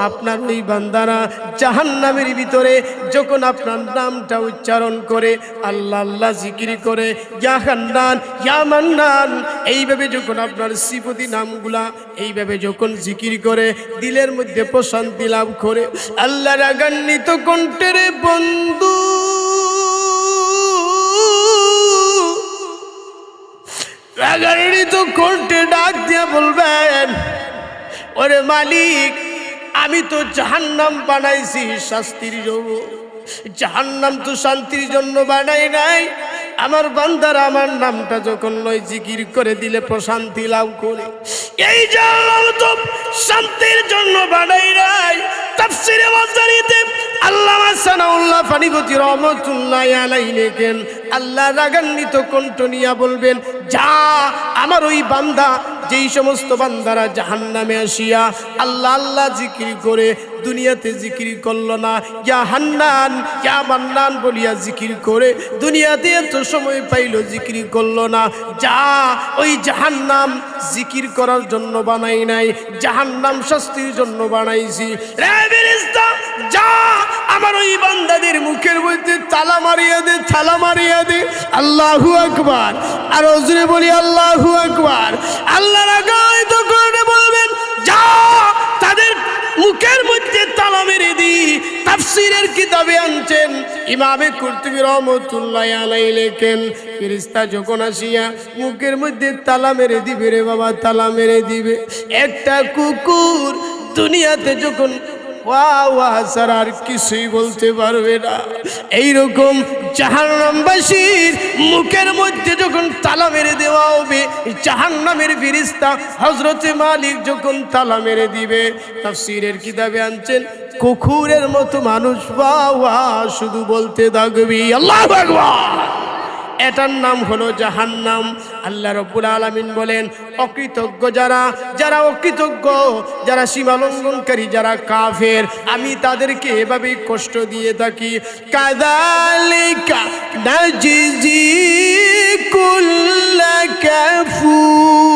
আপনার ওই বান্দারা জাহান্নামের ভিতরে যখন আপনার নামটা উচ্চারণ করে, আল্লাহ আল্লাহ জিকির করে, ইয়া হান্নান ইয়া মান্নান, এইভাবে যখন আপনার সিফতি নামগুলা এইভাবে যখন জিকির করে, দিলের মধ্যে প্রশান্তি লাভ করে। আল্লাহ রাগান্বিত কণ্ঠের বন্ধু, রাগান্বিত কণ্ঠে ডাক দিয়া বলবেন, ওরে মালিক, আমি তো জাহান্নাম বানাইছি শাস্তির জন্য, জাহান্নাম তো শান্তির জন্য বানাই নাই। আমার বান্দারা আমার নামটা যখন লয় জিকির করে, দিলে প্রশান্তি লাভ করে। এই জাহান্নাম তো শান্তির জন্য বানাই নাই। তাফসীরে মাজারিতে আল্লামা সানাউল্লাহ পানিপতি রহমাতুল্লাহি আলাইহি লেখেন, আল্লাহ রাগান্বিত কণ্ঠ নিয়া বলবেন, যা আমার ওই বান্দা, যেই সমস্ত বান্দারা জাহান্নামে আসিয়া আল্লাহ আল্লাহ জিকির করে দুনিয়াতে জিকির করলো না, ইয়া হান্নান ইয়া মান্নান বলিয়া জিকির করে দুনিয়াতে এত সময় পাইল জিকির করলো না, যা ওই জাহান্নাম জিকির করার জন্য বানাই নাই, জাহান্নাম শাস্তির জন্য বানাইছি। রে ফেরেশতা, যা আমার ওই বান্দাদের মুখের মধ্যে তালা মারিয়া দে, তালা মারিয়া দে। আল্লাহু আকবার। আর ওজরে বলি আল্লাহু আকবার। আল্লাহ রাগান্বিত করে বলবেন, যা তাদের মুখের মধ্যে তালা মেরে দি। তাফসীরের কিতাবে আনছেন ইমামে কুরতুবী রহমাতুল্লাহি আলাইহি লেখেন, ফেরেশতা যখন আসিয়া মুখের মধ্যে তালা মেরে দিবে রে বাবা, তালা মেরে দিবে। একটা কুকুর দুনিয়াতে যখন ওয়া ওয়া ছাড়া আর কিছুই বলতে পারবে না। এইরকম জাহান্নামবাসীর মুখের মধ্যে যখন তালা মেরে দেওয়া হবে, জাহান্নামের ফেরেশতা হযরতে মালিক যখন তালা মেরে দিবে, তাফসীরের কিতাবে আনছেন কুকুরের মতো মানুষ ওয়া ওয়া শুধু বলতে থাকবে আল্লাহু আকবার। এটার নাম হলো জাহান্নাম। আল্লাহ রাব্বুল আলামিন বলেন অকৃতজ্ঞ যারা অকৃতজ্ঞ, যারা সীমালঙ্ঘনকারী, যারা কাফের, আমি তাদেরকে এভাবেই কষ্ট দিয়ে থাকি। কাযালিকা নাজিজি কুল্লা কাফুর।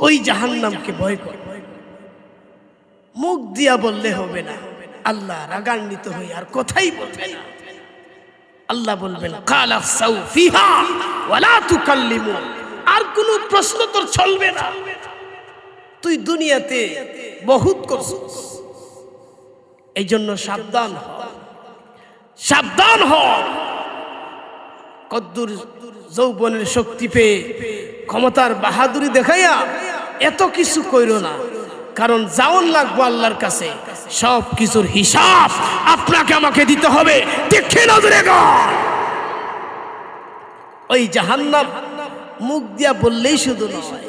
ওই জাহান্নামকে ভয় কর, মুখ দিয়া বললে হবে না, আল্লাহ রাগান্বিত হয়ে আর কথাই বলবে না। আল্লাহ বলবেন কালা সাউ ফিহা ওয়ালা তুকাল্লিমু, আর কোনো প্রশ্ন তোর চলবে না, তুই দুনিয়াতে বহুত করছিস। এই জন্য সাবধান হ, সাবধান হ। কদ্দুর যৌবনের শক্তি পেয়ে ক্ষমতার বাহাদুরি দেখাইয়া এত কিছু কইরো না, কারণ যাওন লাগবো আল্লাহর কাছে, সব কিছুর হিসাব আপনাকে আমাকে দিতে হবে। দেখে নজরে গণ ওই জাহান্নাম মুখ দিয়া বললেই শুধু নয়,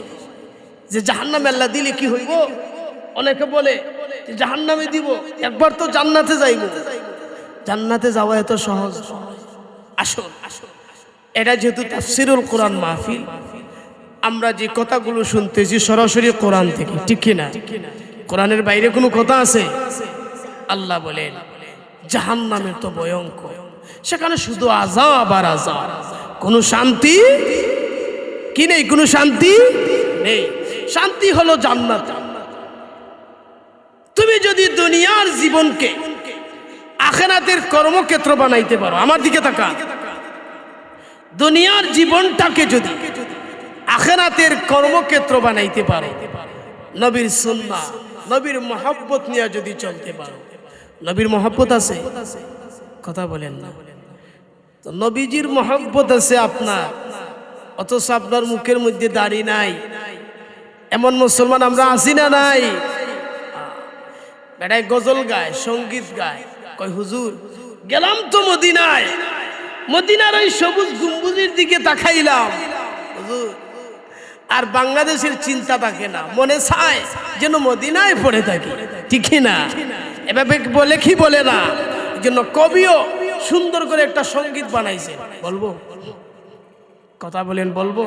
যে জাহান্নামে আল্লাহ দিলে কি হইব। অনেকে বলে জাহান্নামে দিব, একবার তো জান্নাতে যাইব। জান্নাতে যাওয়া এত সহজ? আসুন, এটা যেহেতু তাফসীরুল কোরআন মাহফিল, আমরা যে কথাগুলো শুনতেছি সরাসরি কোরআন থেকে, ঠিক কিনা? কোরআনের বাইরে কোনো কথা আছে? আল্লাহ বলেন জাহান্নামের তো ভয়ঙ্কর, সেখানে শুধু আযাব আর আযাব, কোনো শান্তি কি নেই, কোনো শান্তি নেই। শান্তি হলো জান্নাত। তুমি যদি দুনিয়ার জীবনকে আখিরাতের কর্মক্ষেত্র বানাইতে পারো, আমার দিকে তাকা, দুনিয়ার জীবনটাকে যদি আখিরাতের কর্মক্ষেত্র বানাইতে পারো, নবীর সুন্নাহ নবীর মহব্বত নিয়ে যদি চলতে পারো। নবীর মহব্বত আছে? কথা বলেন না। তো নবীজির মহব্বত আছে আপনার, অথচ আপনার মুখের মধ্যে দাড়ি নাই। এমন মুসলমান আমরা আছি না নাই? বেড়ায় গজল গায়, সঙ্গীত গায়, কয় হুজুর গেলাম তো মদিনায়, মদিনার ওই সবুজ গম্বুজের দিকে তাকাইলাম হুজুর, আর বাংলাদেশের চিন্তা থাকে না, মনে চায় যেন মদিনায় পড়ে থাকি, ঠিক না? এভাবে বলে কি বলে না? এই জন্য কবিও সুন্দর করে একটা সঙ্গীত বানাইছে, বলবো? কথা বলেন, বলবো?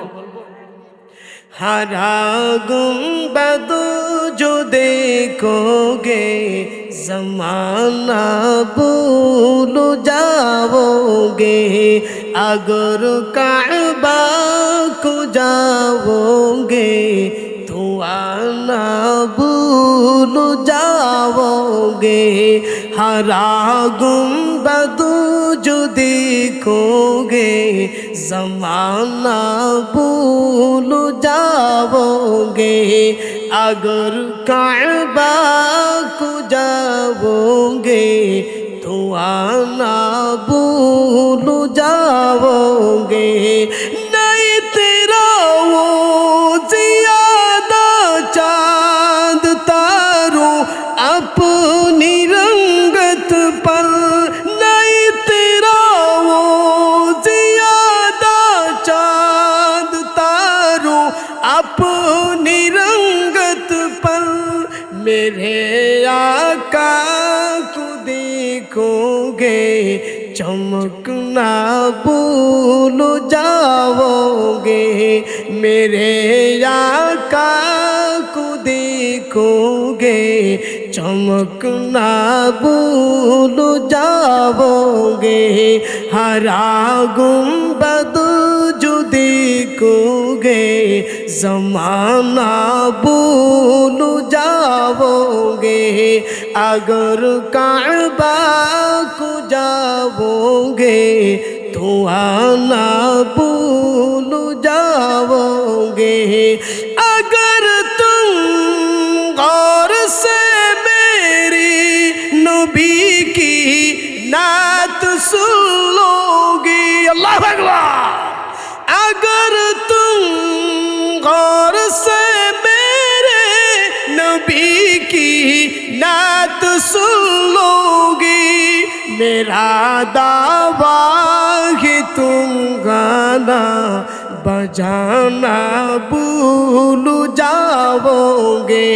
हरा गुंबद जो देखोगे ज़माना भूल जाओगे, अगर काबा को जाओगे तो आना भूल जाओगे। हरा गुंबद जो देखोगे ज़माना भूल जाओगे, अगर काबा को जाओगे तो आना भूल जाओगे। नहीं तेरा वो ज़ियादा चाँद तारों अपनी रंगत पर, नहीं तेरा वो ज़ियादा चाँद तारों अपनी रंगत पर, मेरे आका को देखोगे चमकना भूल जाओगे। मेरे आका को देखोगे चमकना भूल जाओगे। हरा गुंबद जो देखोगे ज़माना भूल जाओगे, अगर काबा को जाओगे तो आना भूल जाओगे। अगर तुम गौर से मेरी नबी की नात सुन लोगी, अल्लाह अकबर, अगर तुम गौर से मेरे नबी की नात सुन लोगी मेरा दावा कि तुम गाना बजाना भूल जाओगे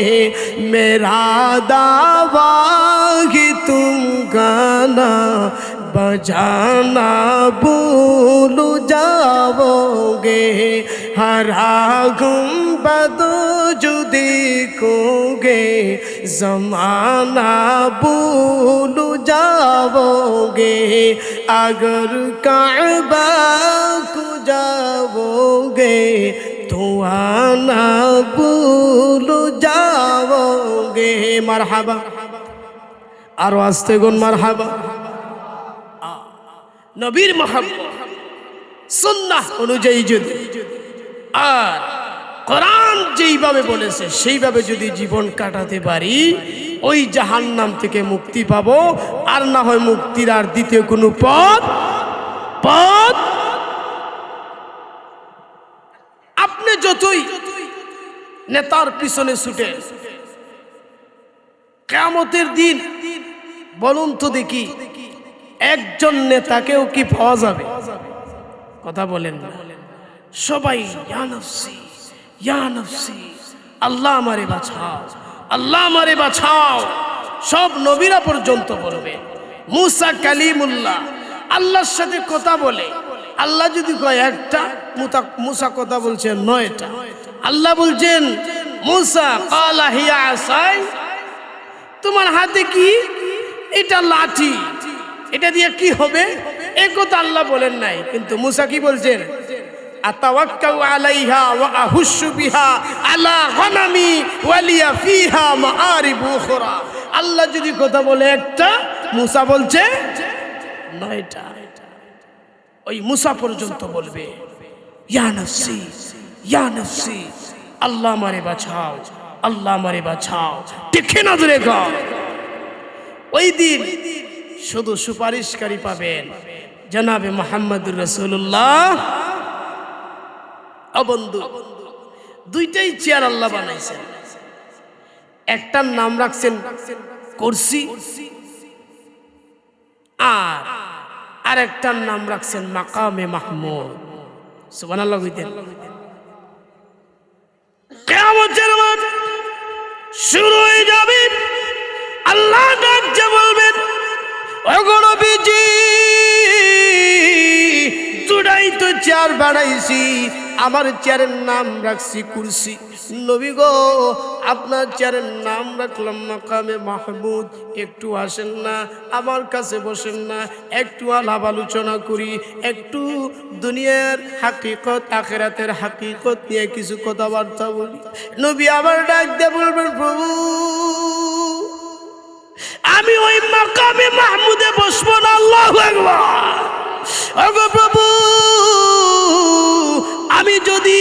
मेरा दावा कि तुम गाना बजाना भूल जाओगे हरा गुंबद जो देखोगे जमाना भूल जाओगे अगर काबा को जाओगे तो आना भूल जाओगे मरहबा आरो आस्ते गुन मरहबा नबीर मोहब्बत सुन्नाह অনুযায়ী যদি আর কোরআন যেইভাবে বলেছে সেইভাবে যদি জীবন কাটাতে পারি ওই জাহান্নাম থেকে মুক্তি পাবো আর না হয় মুক্তির আর দ্বিতীয় কোনো পথ আপনি যতই নেতার পিছনে ছুটে কিয়ামতের দিন বলুন তো দেখি একজন নেতাকেও কি পাওয়া যাবে কথা বলেন না সবাই ইয়া নফসি ইয়া নফসি আল্লাহ আমারে বাঁচাও আল্লাহ আমারে বাঁচাও সব নবীরা পর্যন্ত বলবে মুসা কালিমুল্লাহ আল্লাহর সাথে কথা বলে আল্লাহ যদি কয় একটা মুসা কথা বলছেন 9টা আল্লাহ বলছেন মুসা কালা হিয়া আসাই তোমার হাতে কি এটা লাঠি এটা দিয়ে কি হবে এই কথা আল্লাহ বলেন নাই কিন্তু মুসা কি বলছেন আতাওয়াক্কাউ আলাইহা ওয়া আহুশু বিহা আলা গনামি ওয়ালিয়া ফিহা মাআরিব উখরা আল্লাহ যদি কথা বলে একটা মুসা বলছে 9টা ওই মুসা পর্যন্ত বলবে ইয়া নফসি আল্লাহ আমারে বাঁচাও আল্লাহ আমারে বাঁচাও ঠিক না ধরে গো ওই দিন শুধু সুপারিশকারী পাবেন জনাবে মুহাম্মদুর রাসূলুল্লাহ বন্ধু দুইটাই চেয়ার আল্লাহ বানাইছেন একটার নাম রাখছেন কুরসি আর আরেকটার নাম রাখছেন মাকামে মাহমুদ সুবহানাল্লাহ কইতেন কিয়ামতের মাঠ শুরু হয়ে যাবে আল্লাহ ডাকতে বলবেন ওগো নবীজি দুটাই তো চেয়ার বানাইছি আমার চেয়ারের নাম রাখছি কুরসি নবী গো আপনার চেয়ারের নাম রাখলাম মাকামে মাহমুদ একটু আসেন না আমার কাছে বসেন না একটু আলাপ আলোচনা করি একটু দুনিয়ার হাকিকত আখিরাতের হাকিকত নিয়ে কিছু কথাবার্তা বলি নবী আবার ডাক দিয়ে বলবেন প্রভু আমি ওই মাকামে মাহমুদে বসবো না আল্লাহু আকবার ওগো প্রভু আমি যদি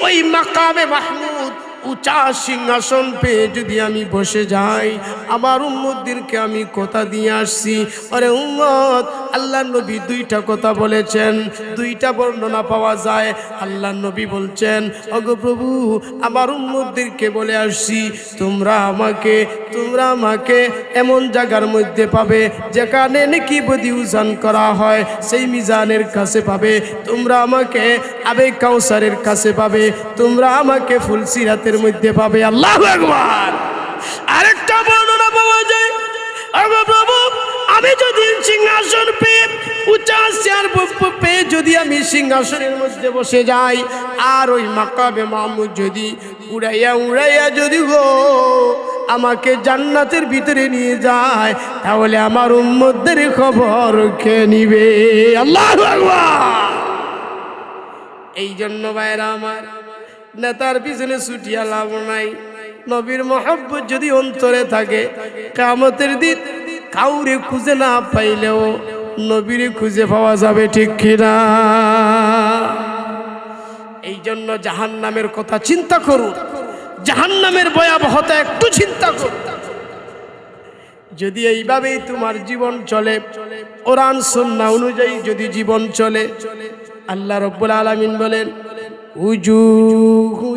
ওই মাকামে মাহমুদ উঁচা সিংহাসন পেয়ে যদি আমি বসে যাই আমার উম্মতদেরকে আমি কথা দিয়ে আসছি আরে উম্মত আল্লাহ নবী দুইটা কথা বলেছেন দুইটা বর্ণনা পাওয়া যায় আল্লাহ নবী বলছেন ওগো প্রভু আমার উম্মতদেরকে বলে আসছি তোমরা আমাকে এমন জায়গার মধ্যে পাবে যেখানে নেকি বদি উজান করা হয় সেই মিজানের কাছে পাবে তোমরা আমাকে আবে কাউসারের কাছে পাবে তোমরা আমাকে ফুলসিরাতের মধ্যে পাবে আল্লাহু আকবার আরেকটা বর্ণনা পাওয়া যায় ওগো প্রভু আমি যদি সিংহাসন পেয়ে উঁচা চেয়ার পেয়ে যদি আমি সিংহাসনের মধ্যে বসে যাই আর ওই মাকামে মাহমুদ যদি উড়াইয়া যদি গো আমাকে জান্নাতের ভিতরে নিয়ে যায় তাহলে আমার উম্মতদের খবর কে নিবে আল্লাহু আকবার এই জন্য ভাইরা আমার নেতার পিছনে ছুটিয়া লাভ নাই নবীর মহব্বত যদি অন্তরে থাকে কিয়ামতের দিন কাউরে খুঁজে না পাইলেও নবীরে খুঁজে পাওয়া যাবে ঠিক কিনা এই জন্য জাহান্নামের কথা চিন্তা করুন জাহান্নামের ভয়াবহতা একটু চিন্তা করুন যদি এইভাবেই তোমার জীবন চলে কোরআন সুন্নাহ অনুযায়ী যদি জীবন চলে আল্লাহ রাব্বুল আলামিন বলেন উজুহু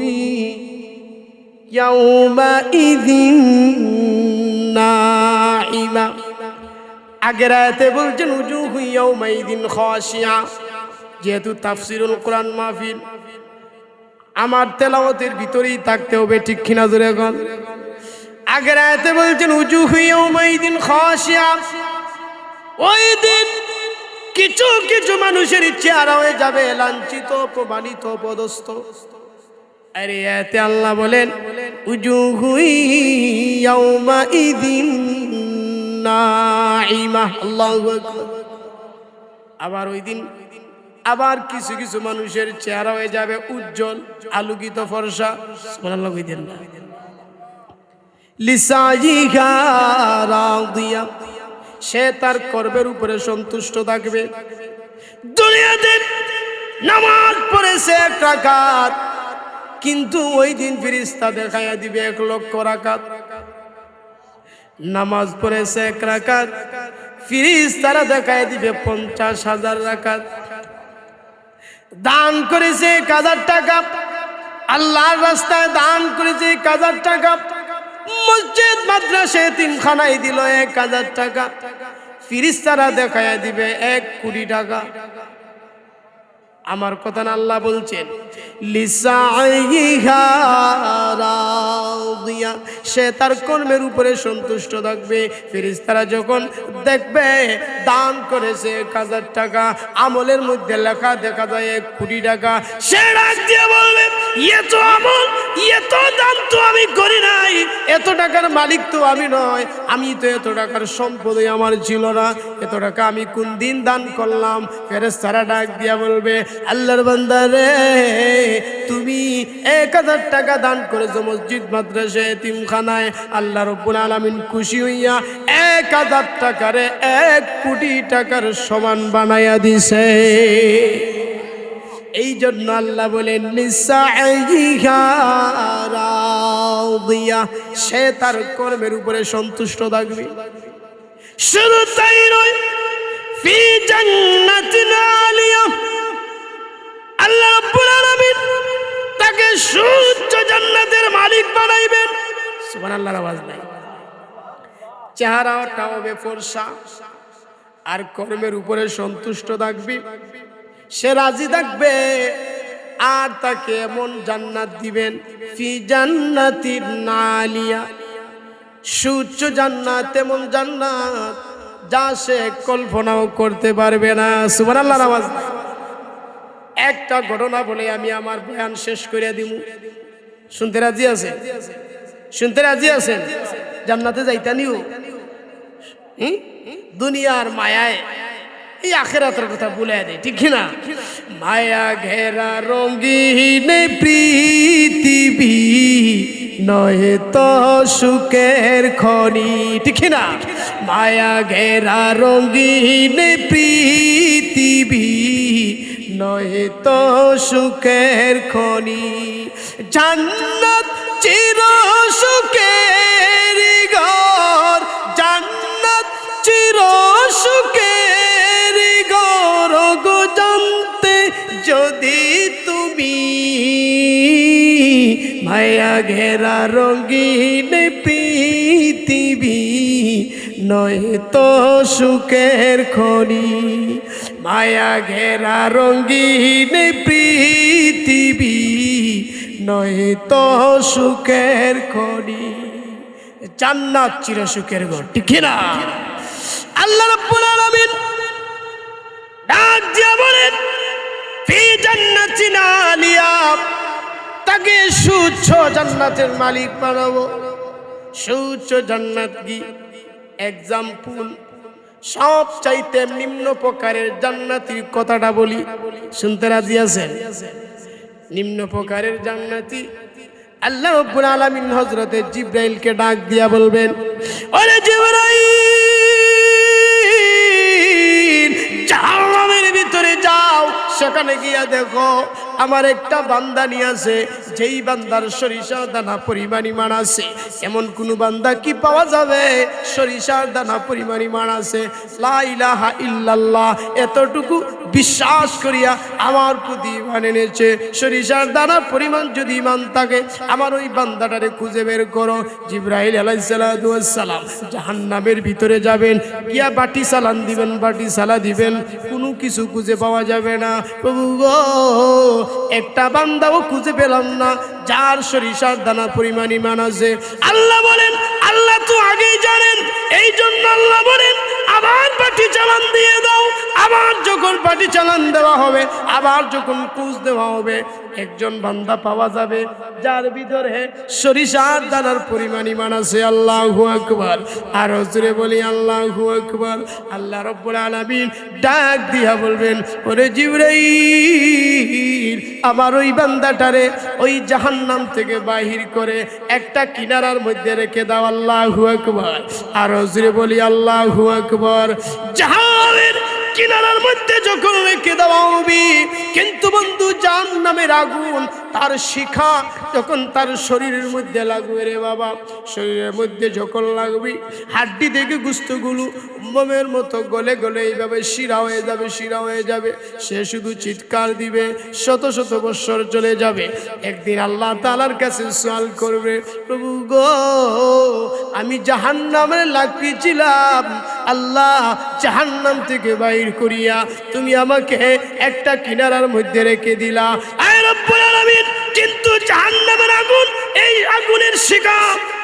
ইয়াউমাইযিন নাঈমা। আগের আয়াতে বলছেন উজুহু ইয়াউমাইযিন খাশিয়া। যেহেতু তাফসীরুল কোরআন মাহফিল আমার তেলাওয়াতের ভিতরেই থাকতে হবে, ঠিক কিনা জোরে বল। আগের আয়াতে বলছেন উজুহু ইয়াউমাইযিন খাশিয়া, ওই দিন কিছু কিছু মানুষের চেহারা হয়ে যাবে লাঞ্ছিত, অপমানিত, পদস্থ। আরে এতে আল্লাহ বলেন উজুহু ইয়াউমাইযিন নাঈমা। আল্লাহু আকবার। আবার ওই দিন আবার কিছু কিছু মানুষের চেহারা হয়ে যাবে উজ্জ্বল, আলোকিত, ফর্সা। সুবহানাল্লাহ কইতেন না। লিসাইহা রাদিয়া, সে তার কর্মের উপরে সন্তুষ্ট থাকবে। দুনিয়াতে নামাজ পড়েছে 1 রাকাত, কিন্তু ওই দিন ফেরেশতা দেখাইয়া দিবে 1 লক্ষ রাকাত। নামাজ পড়েছে 1 রাকাত, ফেরেশতারা দেখাইয়া দিবে 50,000 রাকাত। দান করেছে 1000 টাকা, আল্লাহর রাস্তায় দান করেছে 1000 টাকা। মসজিদ মাদ্রাসা এতিমখানায় দিল 1000 টাকা, ফেরেশতারা দেখাইয়া দিবে 1 কোটি টাকা। আমার কথা না, আল্লাহ বলছেন লিসাইহা রাদিয়া, সে তার কর্মের উপরে সন্তুষ্ট থাকবে। ফেরেশতারা যখন দেখবে দান করেছে 1000 টাকা, আমলের মধ্যে লেখা দেখা যায় 1 কোটি টাকা, সে ডাক দিয়ে বলবে এত আমল, এত দান তো আমি করি নাই, এত টাকার মালিক তো আমি নয়, আমি তো এত টাকার সম্পদই আমার ছিল না, এত টাকা আমি কোন দিন দান করলাম। ফেরেশতারা ডাক দিয়া বলবে আল্লাহর বান্দা রে, তুমি 1000 টাকা দান করেছো মসজিদ মাদ্রাসা এতিমখানায়, আল্লাহ রাব্বুল আলামিন খুশি হইয়া 1000 টাকারে 1 কোটি টাকার সমান বানাইয়া দিছে। এই জন্য আল্লাহ বলেন লিসাইহা রাদিয়া, সে তার কর্মের উপরে সন্তুষ্ট থাকবে। শুধু তাই নয়, ফি জান্নাতিন আলিয়া, আল্লাহ রাব্বুল আলামিন তাকে সুউচ্চ জান্নাতের মালিক বানাইবেন। সুবহানাল্লাহর আওয়াজ নাই। চেহারাটা হবে ফর্সা, আর কর্মের উপরে সন্তুষ্ট থাকবে, সে রাজি থাকবে, আর তাকে এমন জান্নাত দিবেন ফি জান্নাতিন আলিয়া, সুউচ্চ জান্নাত, এমন জান্নাত যা সে কল্পনাও করতে পারবে না। সুবহানাল্লাহর আওয়াজ। একটা ঘটনা বলে আমি আমার বয়ান শেষ করে দিব। শুনতে রাজি আছেন? শুনতে রাজি আছেন? জান্নাতে যাইতানিও দুনিয়ার মায়ায় এই আখিরাতের কথা ভুলে দেয়, ঠিক না? মায়া ঘেরা রঙিন পৃথিবী নয় তো সুখের খনি, ঠিক না? মায়া ঘেরা রঙিন পৃথিবী নয় তো সুখের খনি, জান্নাত চির সুখের ঘর, জান্নাত চির সুখের ঘর গো, জানতে যদি তুমি মায়া ঘেরা রঙিন পৃথিবী নয় তো সুখের খনি, মায়া ঘেরা রঙিন পৃথিবী নয় তো সুখের খনি, জান্নাত চির সুখের ঘর, ঠিক না? আল্লাহ রাব্বুল আলামিন ডাক দিয়া বলেন ফি জান্নাতিন আলিয়া, তাকে সুউচ্চ জান্নাতের মালিক বানাবো। সুউচ্চ জান্নাত কি? এক্সাম্পল, সব চাইতে নিম্ন প্রকারের জান্নাতির কথাটা বলি, শুনতে রাজি আছেন? নিম্ন প্রকারের জান্নাতি আল্লাহ রাব্বুল আলামিন হযরতে জিবরাইলকে ডাক দিয়া বলবেন, ওরে জিবরাইল, জাহান্নামের ভিতরে যাও, সেখানে গিয়া দেখো আমার একটা বান্দা নিয়ে আছে, যেই বান্দার সরিষার দানা পরিমাণ ঈমান আছে। এমন কোন বান্দা কি পাওয়া যাবে সরিষার দানা পরিমাণ ঈমান আছে? লা ইলাহা ইল্লাল্লাহ এতটুকু বিশ্বাস করিয়া আমার প্রতি ঈমান এনেছে, সরিষার দানা পরিমাণ যদি ঈমান থাকে, আমার ওই বান্দাটারে খুঁজে বের করো। জিবরাইল আলাইহিস সালাতু ওয়াস সালাম জাহান্নামের ভিতরে যাবেন, গিয়া বাটি সালান দিবেন, বাটি সালা দিবেন, কোনো কিছু খুঁজে পাওয়া যাবে না। প্রভু গো, একটা বান্দাও খুঁজে পেলাম না যার সরিষার দানা পরিমাণ ঈমান আছে। আল্লাহ বলেন, আল্লাহ তো আগেই জানেন, এই জন্য আল্লাহ বলেন আবার বাটি চালান দিয়ে দাও। আবার যখন বাটি চালান দেওয়া হবে, আবার যখন পুষ দেওয়া হবে, একজন বান্দা পাওয়া যাবে যার ভিতরে সরিষার দানার পরিমাণ ঈমান আছে। আল্লাহু আকবার। আর জোরে বলি আল্লাহু আকবার। আল্লাহ রাব্বুল আলামিন ডাক দিয়া বলবেন, ওরে জিবরাইল, আমার ওই বান্দাটারে ওই জাহান্নাম থেকে বাহির করে একটা কিনারার মধ্যে রেখে দাও। আল্লাহু আকবার। আর জোরে বলি আল্লাহু আকবার। জাহান্নামের কিনারার মধ্যে যখন রেখে দেওয়া হবে, কিন্তু বন্ধু জাহান্নামের আগুন তার শিখা যখন তার শরীরের মধ্যে লাগবে রে বাবা, শরীরের মধ্যে যখন লাগবে, হাড্ডি থেকে গোশতগুলো মোমের মতো গলে গলে এইভাবে শিরা হয়ে যাবে, শিরা হয়ে যাবে। সে শুধু চিৎকার দিবে, শত শত বৎসর চলে যাবে। একদিন আল্লাহ তাআলার কাছে সওয়াল করবে, প্রভু গো, আমি জাহান্নামে লাগিয়েছিলাম, আল্লাহ জাহান্নাম থেকে বাইর করিয়া তুমি আমাকে একটা কিনারার মধ্যে রেখে দিলা। আয় রব্বুল আলামিন, কিন্তু জাহান্নামের আগুন, এই আগুনের শিখা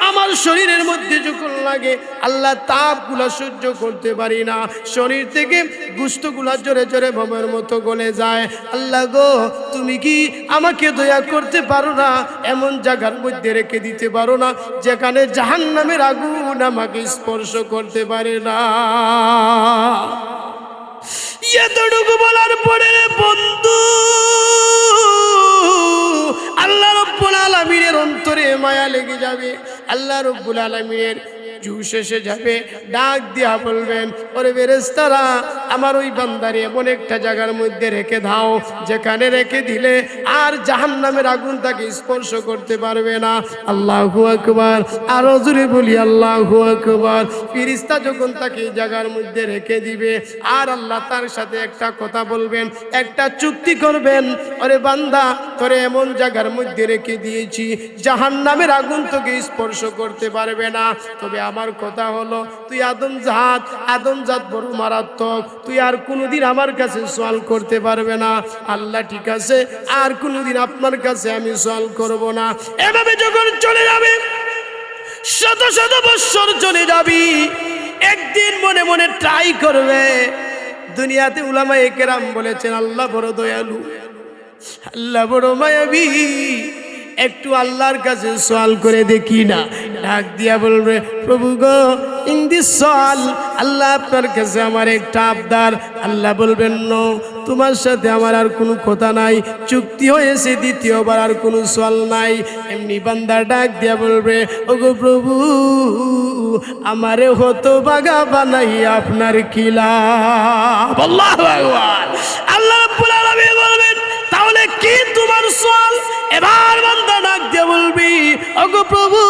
আমার শরীরের মধ্যে যখন লাগে, আল্লাহ তাপগুলা সহ্য করতে পারি না, শরীর থেকে গোশতগুলা জোরে জোরে বোমের মতো গলে যায়। আল্লাহ গো, তুমি কি আমাকে দয়া করতে পারো না? এমন জায়গার মধ্যে রেখে দিতে পারো না যেখানে জাহান্নামের আগুন আমাকে স্পর্শ করতে পারে না? এতটুকু বলার পরে বন্ধু আল্লাহ রাব্বুল আলামিনের অন্তরে মায়া লেগে যাবে। আল্লাহ রাব্বুল আলামিনের জুস এসে যাবে, ডাক দিয়া বলবেন, ওরে ফেরেশতারা, আমার ওই বান্দারে এমন একটা জায়গার মধ্যে রেখে দাও যেখানে রেখে দিলে আর জাহান্নামের আগুন তাকে স্পর্শ করতে পারবে না। আল্লাহু আকবার। আরো জোরে বলি আল্লাহু আকবার। ফেরেশতা যখন তাকে এই জায়গার মধ্যে রেখে দিবে, আর আল্লাহ তার সাথে একটা কথা বলবেন, একটা চুক্তি করবেন, ওরে বান্দা, তোরে এমন জায়গার মধ্যে রেখে দিয়েছি জাহান্নামের আগুন তোকে স্পর্শ করতে পারবে না। তবে আমার কথা হলো, তুই আদম জাত বড় মারাত্মক, তুই আর কোনোদিন আমার কাছে সওয়াল করতে পারবে না। আল্লাহ ঠিক আছে, আর কোনোদিন আপনার কাছে আমি সওয়াল করব না। এভাবে যখন চলে যাবে, শত শত বৎসর চলে যাবি, একদিন মনে মনে ট্রাই করবে। দুনিয়াতে উলামায়ে কেরাম বলেছেন, আল্লাহ বড় দয়ালু, আল্লাহ বড় মায়াবী, একটু আল্লাহর কাছে সওয়াল করে দেখি না। ডাক দিয়া বলবে, প্রভু গো, ইন দিস সওয়াল, আল্লাহ আপনার কাছে আমার একটা আবদার। আল্লাহ বলবেন, নো, তোমার সাথে আমার আর কোনো কথা নাই, চুক্তি হয়েছে, দ্বিতীয়বার আর কোনো সওয়াল নাই। এমনি বান্দা ডাক দিয়া বলবে, ওগো প্রভু, আমারে হতভাগা বানাই আপনার কি লাভ? আল্লাহু আকবার। আল্লাহ রাব্বুল আলামিন বলবেন, তাহলে কি তোমার সওয়াল? এবার বান্দা ডাক দিয়ে বলবি, ওগো প্রভু,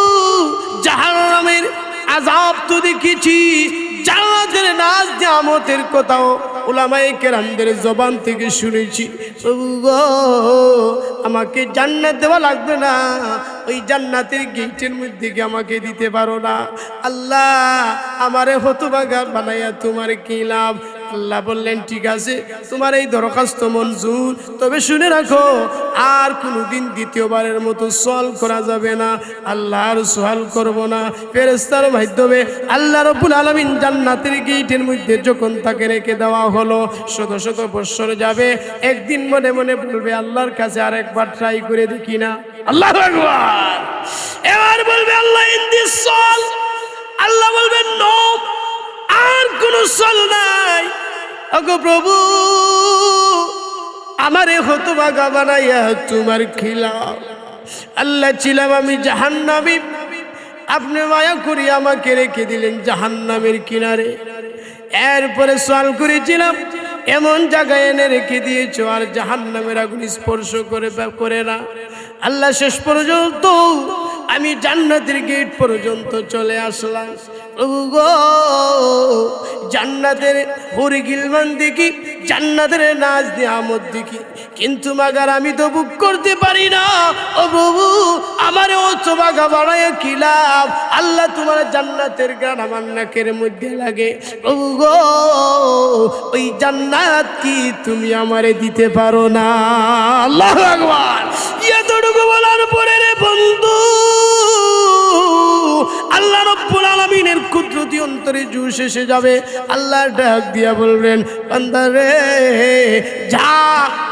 জাহান্নামের আযাব তো দেখেছি, জান্নাতের নাজ নিয়ামতের কথাও উলামায়ে কেরামদের জবান থেকে শুনেছি। প্রভু গো, আমাকে জান্নাত দেওয়া লাগবে না, ওই জান্নাতের গেটের মধ্যে কি আমাকে দিতে পারো না? আল্লাহ, আমারে হতভাগা বানাইয়া তোমার কি লাভ? আল্লাহ বললেন, ঠিক আছে, তোমার এই দরখাস্ত মঞ্জুর, তবে শুনে রাখো, আর কোনোদিন দ্বিতীয়বারের মতো সওয়াল করা যাবে না। আল্লাহ আর সওয়াল করব না। ফেরেশতার মাধ্যমে আল্লাহ রাব্বুল আলামিন জান্নাতের গেটের মধ্যে যখন তাকে রেখে দেওয়া হলো, শত শত বৎসর যাবে, একদিন মনে মনে বলবে, আল্লাহর কাছে আরেকবার ট্রাই করে দেখি না। আল্লাহু আকবার। এবার বলবে, আল্লাহ, ইন দিস সওয়াল, আল্লাহ বলবেন, নো, আর কোনো সওয়াল নাই। ওগো প্রভু, আমারে হতভাগা বানাইয়া তোমার কি লাভ? আল্লাহ, ছিলাম আমি জাহান্নামী, আপনি মায়া করি আমাকে রেখে দিলেন জাহান্নামের কিনারে। এরপরে সওয়াল করেছিলাম, এমন জায়গায় এনে রেখে দিয়েছো আর জাহান্নামের আগুন স্পর্শ করে না। আল্লাহ শেষ পর্যন্ত আমি জান্নাতের গেট পর্যন্ত চলে আসলাম। প্রভু গো, জান্নাতের হুরি গিলমান দেখি, জান্নাতের নাজ নিয়ামত দেখি, কিন্তু মাগার আমি তো বুক করতে পারি না। ও প্রভু, আমার ও চোবাগা বাড়ায় কি লাভ? আল্লাহ তোমার জান্নাতের গান আমার নাকের মধ্যে লাগে। প্রভু গো, ওই জান্নাত কি তুমি আমারে দিতে পারো না? আল্লাহু আকবার। এতটুকু বলার পরে রে বন্ধু, আল্লাহ রাব্বুল আলামিনের কুদরতি অন্তরে জোশ এসে যাবে। আল্লাহ ডাক দিয়া বলবেন, বান্দা রে যা,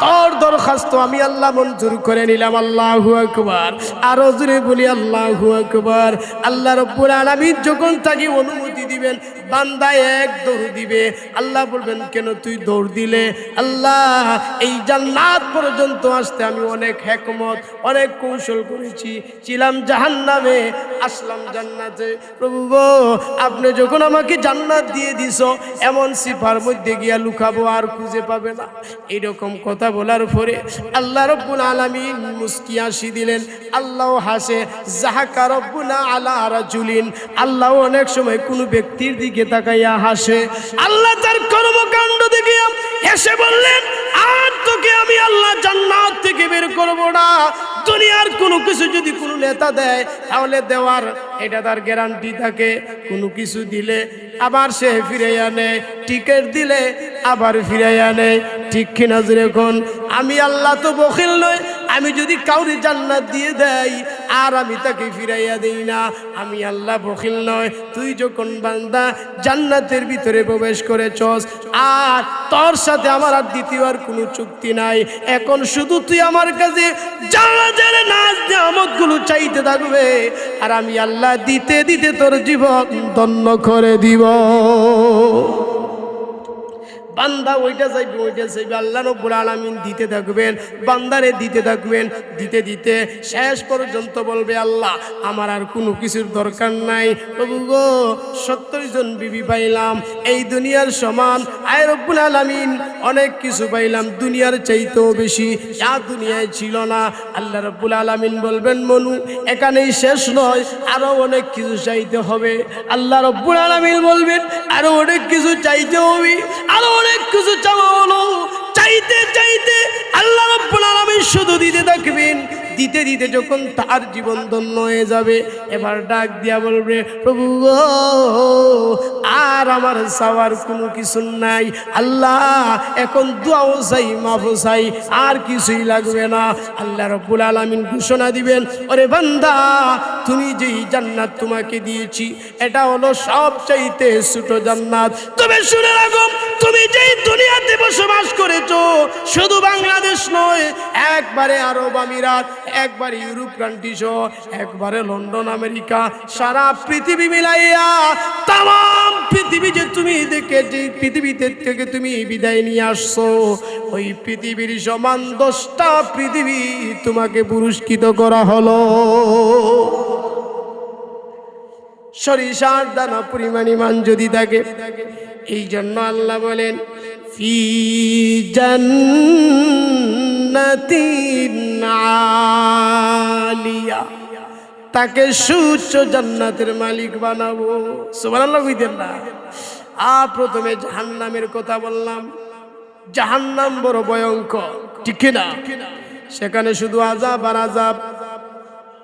তোর দরখাস্ত আমি আল্লাহ মঞ্জুর করে নিলাম। আল্লাহু আকবার। আরো জোরে বলি আল্লাহু আকবার। আল্লাহ রাব্বুল আলামিন যখন তাকে অনুমতি দিবেন, বান্দা এক দৌড় দিবে। আল্লাহ বলবেন, কেন তুই দৌড় দিলে? আল্লাহ, এই জান্নাত পর্যন্ত আসতে আমি অনেক হিকমত, অনেক কৌশল করেছি। ছিলাম জাহান্নামে, আসলাম জান্নাতে। প্রভু গো, আপনি যখন আমাকে জান্নাত দিয়ে দিছো, এমন সিফার মধ্যে গিয়া লুকাবো আর খুঁজে পাবে না। এইরকম কথা বলার পরে আল্লাহ রাব্বুল আলামিন মুস্কি হাসি দিলেন। আল্লাহ হাসে, যাহাকা রাব্বুনা আলা রাজুলিন। আল্লাহ অনেক সময় কোনো ব্যক্তির দিকে তাকাইয়া হাসে। আল্লাহ তার কর্মকাণ্ড দেখিয়া হেসে বললেন, আর তোকে আমি আল্লাহ জান্নাত থেকে বের করব না। দুনিয়ার কোনো কিছু যদি কোনো নেতা দেয়, তাহলে দেওয়ার এটা তার গ্যারান্টি থাকে। কোনো কিছু দিলে আবার সে ফিরাইয়া নেয়, টিকিট দিলে আবার ফিরাইয়া নেয়। ঠিক কিনা যেরকম আমি আল্লাহ তো বখিল নয়, আমি যদি কাউরে জান্নাত দিয়ে দেই আর আমি তাকে ফিরাইয়া দেই না, আমি আল্লাহ বখিল নয়। তুই যখন বান্দা জান্নাতের ভিতরে প্রবেশ করেছস, আর তোর সাথে আমার আর দ্বিতীয় আর কোনো চুক্তি নাই। এখন শুধু তুই আমার কাছে জান্নাতের নাজ নিয়ামতগুলো চাইতে থাকবে, আর আমি আল্লাহ দিতে দিতে তোর জীবন ধন্য করে দিব। বান্দা ওইটা চাইবে, আল্লাহ রাব্বুল আলামিন দিতে থাকবেন, বান্দারে দিতে থাকবেন। দিতে দিতে শেষ পর্যন্ত বলবে, আল্লাহ আমার আর কোনো কিছুর দরকার নাই। প্রভু গো, 70 জন বিবি পাইলাম এই দুনিয়ার সমান। আয় রাব্বুল আলামিন, অনেক কিছু পাইলাম দুনিয়ার চাইতেও বেশি, যা দুনিয়ায় ছিল না। আল্লাহ রাব্বুল আলামিন বলবেন, মনু এখানেই শেষ নয়, আরো অনেক কিছু চাইতে হবে। আল্লাহ রাব্বুল আলামিন বলবেন, আরো অনেক কিছু চাইতে হবে, আরো অনেক কিছু চাওয়া হলো। চাইতে চাইতে আল্লাহ রাব্বুল আলামিন শুধু দিতে থাকবেন। দিতে দিতে যখন তার জীবন ধন্য হয়ে যাবে, এবার ডাক দিয়া বলবে, প্রভু গো, আর আমার চাওয়ার কোনো কিছু নাই। আল্লাহ এখন দোয়াও চাই, মাফও চাই, আর কিছুই লাগবে না। আল্লাহ রাব্বুল আলামিন ঘোষণা দিবেন, ওরে বান্দা, তুমি যেই জান্নাত তোমাকে দিয়েছি, এটা হলো সবচাইতে ছোট জান্নাত। তবে শুনে রাখো, তুমি যেই দুনিয়াতে বসবাস করেছো, শুধু বাংলাদেশ নয়, একবারে আরব আমিরাত, একবারে ইউরোপ কান্ট্রি সহ, একবারে লন্ডন, আমেরিকা, সারা পৃথিবী মিলাইয়া তাম পৃথিবী যে তুমি দেখে, যে পৃথিবীতে থেকে তুমি বিদায় নিয়ে আসছো, ওই পৃথিবীর সমান 10টা পৃথিবী তোমাকে পুরস্কৃত করা হলো। সরিষার দানা পরিমাণ ইমান যদি থাকে। এই জন্য আল্লাহ বলেন, ফি জান্নাতিন আলিয়া, তাকে সুউচ্চ জান্নাতের মালিক বানাবো। সুবহানাল্লাহ কইতেন না? প্রথমে জাহান্নামের কথা বললাম। জাহান্নাম বড় ভয়ঙ্কর, ঠিক না? সেখানে শুধু আযাব আর আযাব।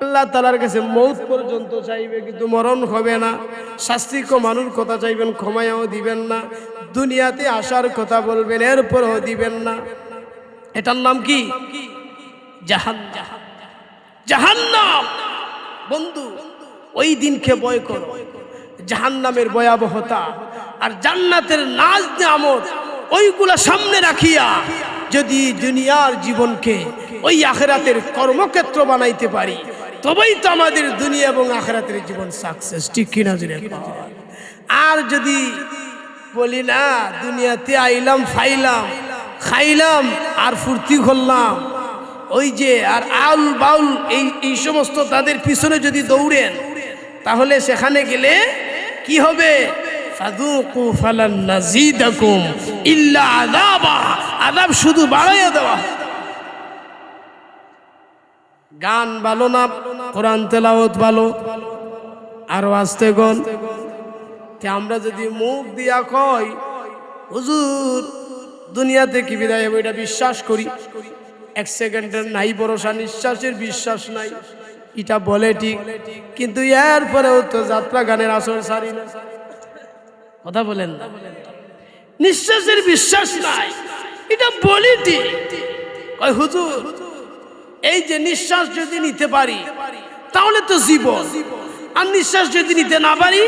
আল্লাহ তাআলার কাছে মৌত পর্যন্ত চাইবে, কিন্তু মরণ হবে না। শাস্তি কমানোর কথা চাইবেন, ক্ষমাও দিবেন না। দুনিয়াতে আসার কথা বলবেন, এরপরও দিবেন না। এটার নাম কি? জাহান্নাম। বন্ধু, ওই দিনকে ভয় করো, জাহান্নামের ভয়াবহতা আর জান্নাতের নাজ নিয়ামত, ওইগুলা সামনে রাখিয়া যদি দুনিয়ার জীবনকে ওই আখিরাতের কর্মক্ষেত্র বানাইতে পারি, তবেই তো আমাদের দুনিয়া এবং আখিরাতের জীবন সাকসেস, ঠিক কিনা? আর যদি বলি না, দুনিয়াতে আইলাম, ফাইলাম, খাইলাম আর ফুর্তি করলাম, ওই যে আর আউল বাউল এই সমস্ত তাদের পিছনে যদি দৌড়েন, তাহলে সেখানে গেলে কি হবে? ফাযুকু ফালান নাযীদাকুম ইল্লা আযাবা, আযাব শুধু বাড়াইয়া দেওয়া। গান ভালো না, কোরআন তেলাওয়াত ভালো, আরো আস্তে গান। তে আমরা যদি মুখ দিয়া কই হুজুর দুনিয়া থেকে বিদায় হবে, এটা বিশ্বাস করি, এক সেকেন্ডের নাই ভরসা, নিঃশ্বাসের বিশ্বাস নাই, এটা বলে ঠিক, কিন্তু এরপরেও তো যাত্রা গানের আসর সারি না। কথা বলেন না, নিঃশ্বাসের বিশ্বাস নাই, এটা বলি ঠিক। কয় হুজুর এই যে নিঃশ্বাস যদি নিতে পারি তাহলে তো জীবন, আর নিঃশ্বাস যদি নিতে না পারি,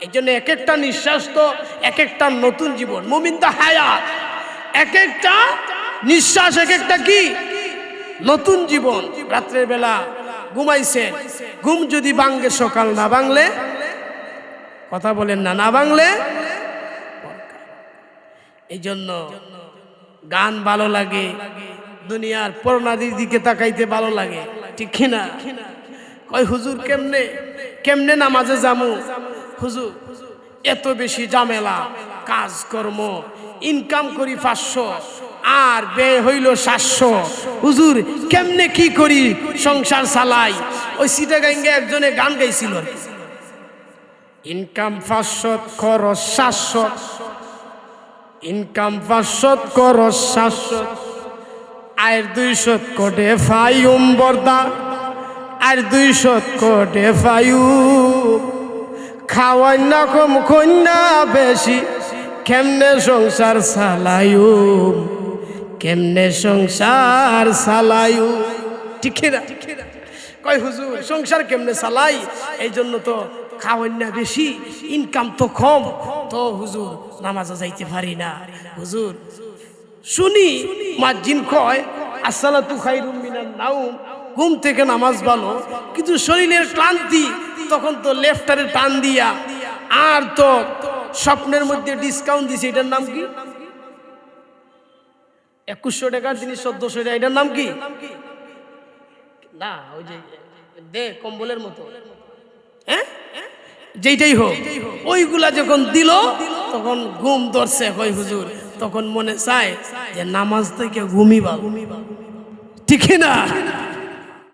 এই জন্য এক একটা নিঃশ্বাস তো এক একটা নতুন জীবন। মুমিন তো হায়াত, এক একটা নিঃশ্বাস এক একটা কি নতুন জীবন। রাত্রের বেলা ঘুমাইছেন, ঘুম যদি ভাঙে সকাল না ভাঙলে, কথা বলেন না, না ভাঙলে। এই জন্য গান ভালো লাগে, দুনিয়ার পরনাদির দিকে তাকাইতে ভালো লাগে, ঠিক কিনা? কয় হুজুর কেমনে কেমনে নামাজে যামু, হুজুর এত বেশি ঝামেলা, কাজকর্ম, ইনকাম করি 500 আর ব্যয় হইল 700, হুজুর কেমনে কি করি সংসার চালাই। ওই সিটাগাঙ্গে একজনে গান গাইছিল, ইনকাম 500 খরচ 700, ইনকাম 500 খরচ 700, আয়ের 200 কোটে ফাইম বর্দা, আর 200 কোটে ফাইউ, খাওয়াই না কম কন্যা বেশি, কেমনে সংসার চালায়ু, কেমনে সংসার চালায়ু, ঠিক না? কয় হুজুর সংসার কেমনে চালাই, এই জন্য তো খাওয়াই না বেশি, ইনকাম তো কম, তো হুজুর নামাজে যাইতে পারি না। হুজুর শুনি মুয়াজ্জিন কয় আসসালাতু খায়রুম মিনান নাওম, ঘুম থেকে নামাজ ভালো, কিন্তু শরীরের ক্লান্তি, তখন তো লেফটারে টান দিয়া, আর তো স্বপ্নের মধ্যে ডিসকাউন্ট দিছে, এটার নাম কি? 2100 টাকার জিনিস 1400 টাকা, এটার নাম কি? না ওই যে দে কম্বলের মতো, হ্যাঁ যেইটাই হোক, ওইগুলা যখন দিল তখন ঘুম ধরছে। কই হুজুর তখন মনে চায় যে নামাজ থেকে ঘুমিবা, ঠিক না?